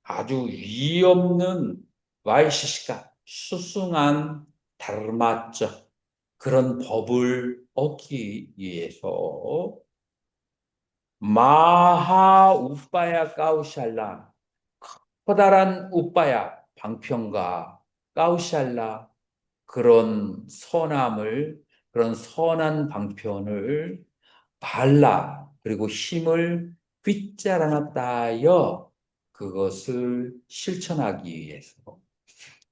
아주 위없는 바이시시카, 수승한 다르마적 그런 법을 얻기 위해서 마하 우빠야 까우샬라, 커다란 우빠야 방편과 까우샬라, 그런 선함을, 그런 선한 방편을 발라, 그리고 힘을 빗자라놨다여, 그것을 실천하기 위해서,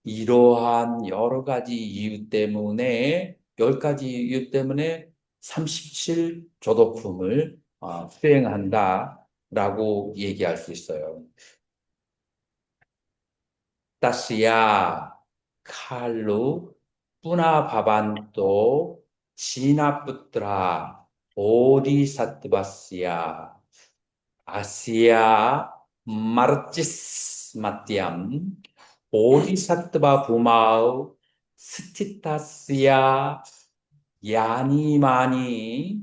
이러한 여러 가지 이유 때문에, 10가지 이유 때문에 37조도품을 수행한다라고 얘기할 수 있어요. 따스야 칼루 뿌나 바반또 지나뿌트라 보디사트바스야 아시아 마르치스 마티암 보디사트바 부마우 스티타스야 야니마니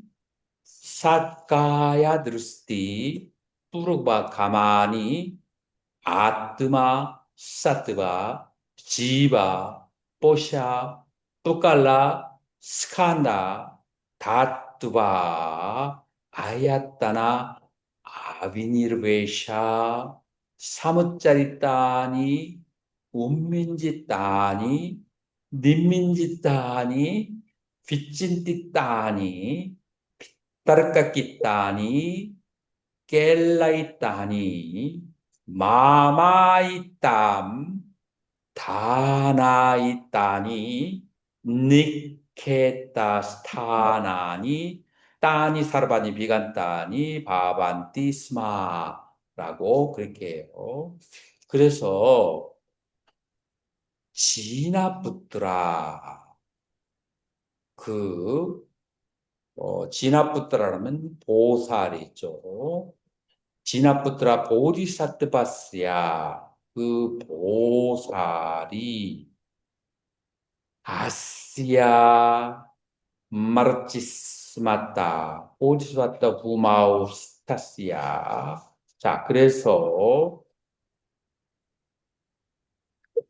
삿가야 드르스티 뚜르바 가마니 아뜨마 사뜨바 지바 뽀샤 뚜깔라 스칸다 다뜨바 아야따나 아비니르베샤 사무짜리 따니 운민지 따니 님민지 따니 빚진띠 따니 빗다르깎이 따니 깰라이 따니 마마이땀 다나이따니 니케타 스타나니 따니 사르바니 비간따니 바반티 스마라고 그렇게 해요. 그래서 지나푸트라 지나푸트라는 보살이죠. 지나푸트라 보디사트바스야 그 보살이 아시아 마르치스마타 보디사타 부마우스타시아. 자, 그래서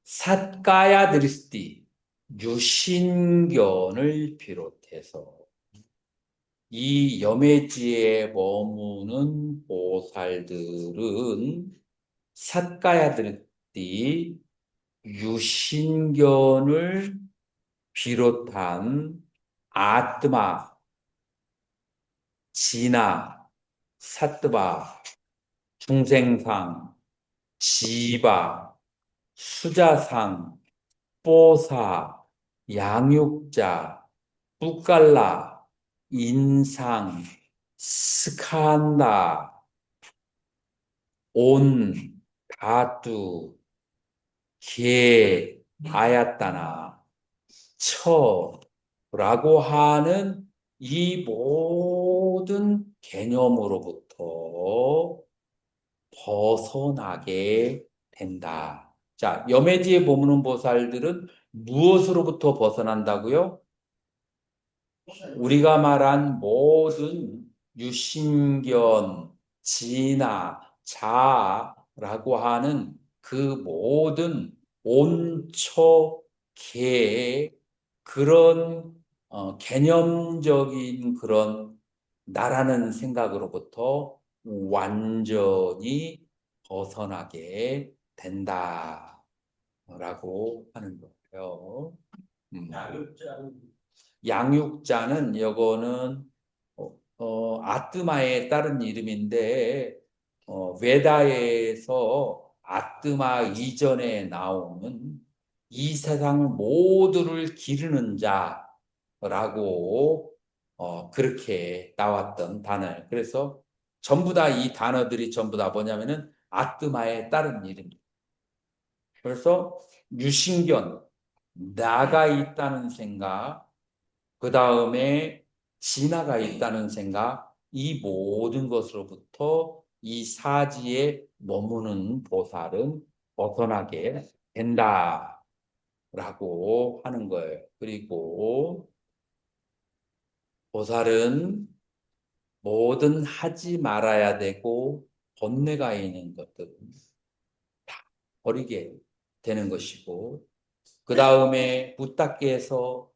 삿가야 드리스티 유신견을 비롯해서 이 염해지에 머무는 보살들은 삿가야들이 유신견을 비롯한 아뜨마, 진아, 사뜨바, 중생상, 지바, 수자상, 뽀사, 양육자, 뿌깔라, 인상, 스칸다, 온, 다투, 개, 아야따나, 처라고 하는 이 모든 개념으로부터 벗어나게 된다. 자, 염해지에 머무는 보살들은 무엇으로부터 벗어난다고요? 우리가 말한 모든 유신견, 진화, 자라고 하는 그 모든 온초계 그런 개념적인 그런 나라는 생각으로부터 완전히 벗어나게 된다라고 하는 거예요. 양육자는 이거는 아뜨마의 다른 이름인데 베다에서 아뜨마 이전에 나오는 이 세상 모두를 기르는 자라고 그렇게 나왔던 단어예요. 그래서 전부 다 이 단어들이 전부 다 뭐냐면은 아뜨마의 다른 이름이에요. 그래서 유신견, 나가 있다는 생각, 그 다음에 진화가 있다는 생각, 이 모든 것으로부터 이 사지에 머무는 보살은 벗어나게 된다라고 하는 거예요. 그리고 보살은 뭐든 하지 말아야 되고 번뇌가 있는 것들은 다 버리게 되는 것이고, 그 다음에 부탁께서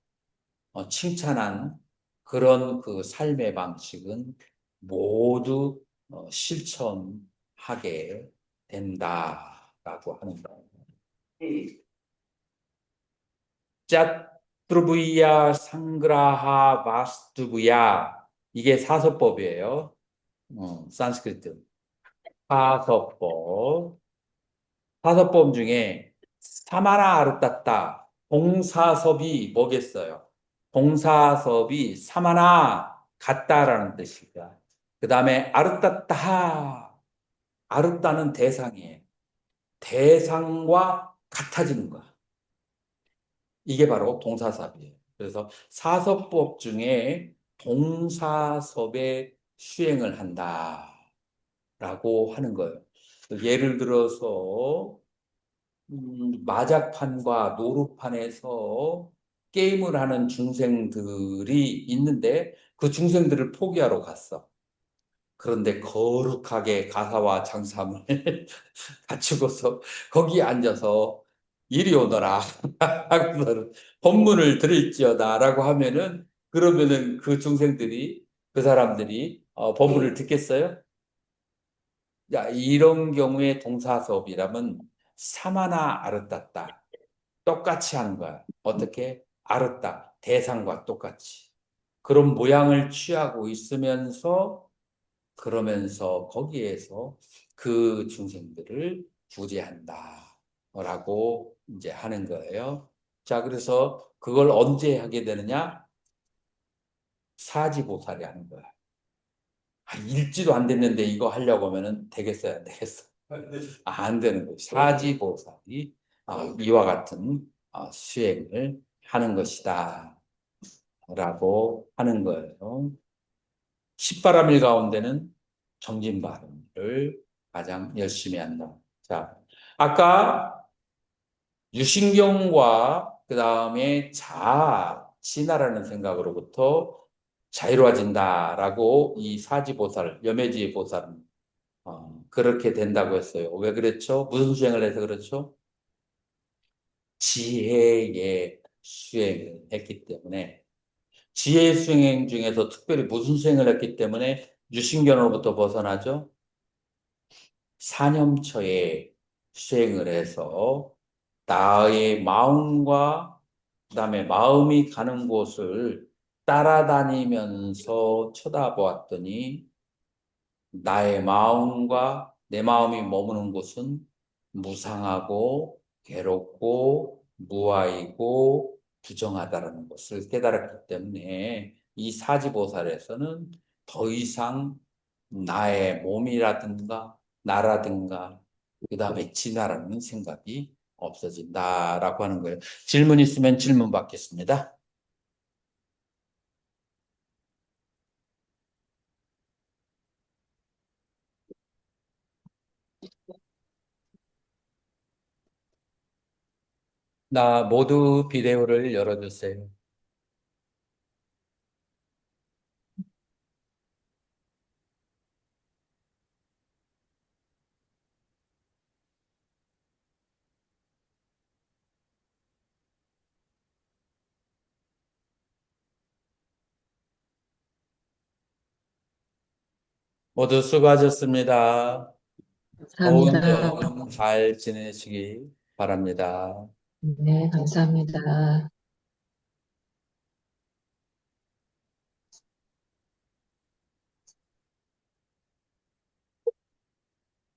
칭찬한 그런 그 삶의 방식은 모두 실천하게 된다라고 하는 거예요. 짜트루부야 상그라하 바스투부야, 이게 사서법이에요. 산스크리트 사서법. 사서법 중에 사마나 아르따따 동사섭이 뭐겠어요? 동사섭이 사마나 같다라는 뜻이다. 그 다음에 아르따따, 아르따는 대상이에요. 대상과 같아지는 거야. 이게 바로 동사섭이에요. 그래서 사서법 중에 동사섭의 수행을 한다라고 하는 거예요. 예를 들어서 마작판과 노루판에서 게임을 하는 중생들이 있는데 그 중생들을 포기하러 갔어. 그런데 거룩하게 가사와 장삼을 갖추고서 거기에 앉아서 이리 오너라 하고서는 법문을 들을지어다라고 하면은 그러면은 그 중생들이 그 사람들이 법문을 듣겠어요? 야, 이런 경우에 동사서비라면 사마나 아르따따 똑같이 하는 거야. 어떻게? 아르따 대상과 똑같이 그런 모양을 취하고 있으면서 그러면서 거기에서 그 중생들을 구제한다라고 이제 하는 거예요. 자, 그래서 그걸 언제 하게 되느냐? 사지보살이 하는 거야. 일지도 안 됐는데 이거 하려고 하면은 되겠어요, 안 되겠어? 안 되는 거예요. 사지보살이 이와 같은 수행을 하는 것이다. 라고 하는 거예요. 십바람일 가운데는 정진바람을 가장 열심히 한다. 자, 아까 유신경과 그 다음에 진화라는 생각으로부터 자유로워진다라고 이 사지보살, 여매지 보살은 그렇게 된다고 했어요. 왜 그랬죠? 무슨 수행을 해서 그렇죠? 지혜의 수행을 했기 때문에 지혜 수행 중에서 특별히 무슨 수행을 했기 때문에 유신견으로부터 벗어나죠? 사념처에 수행을 해서 나의 마음과 그다음에 마음이 가는 곳을 따라다니면서 쳐다보았더니 나의 마음과 내 마음이 머무는 곳은 무상하고 괴롭고 무아이고 부정하다라는 것을 깨달았기 때문에 이 사지보살에서는 더 이상 나의 몸이라든가 나라든가 그 다음에 진화라는 생각이 없어진다라고 하는 거예요. 질문 있으면 질문 받겠습니다. 나 모두 비데오를 열어주세요. 모두 수고하셨습니다. 좋은
감사합니다.
여름 잘 지내시기 바랍니다.
네, 감사합니다.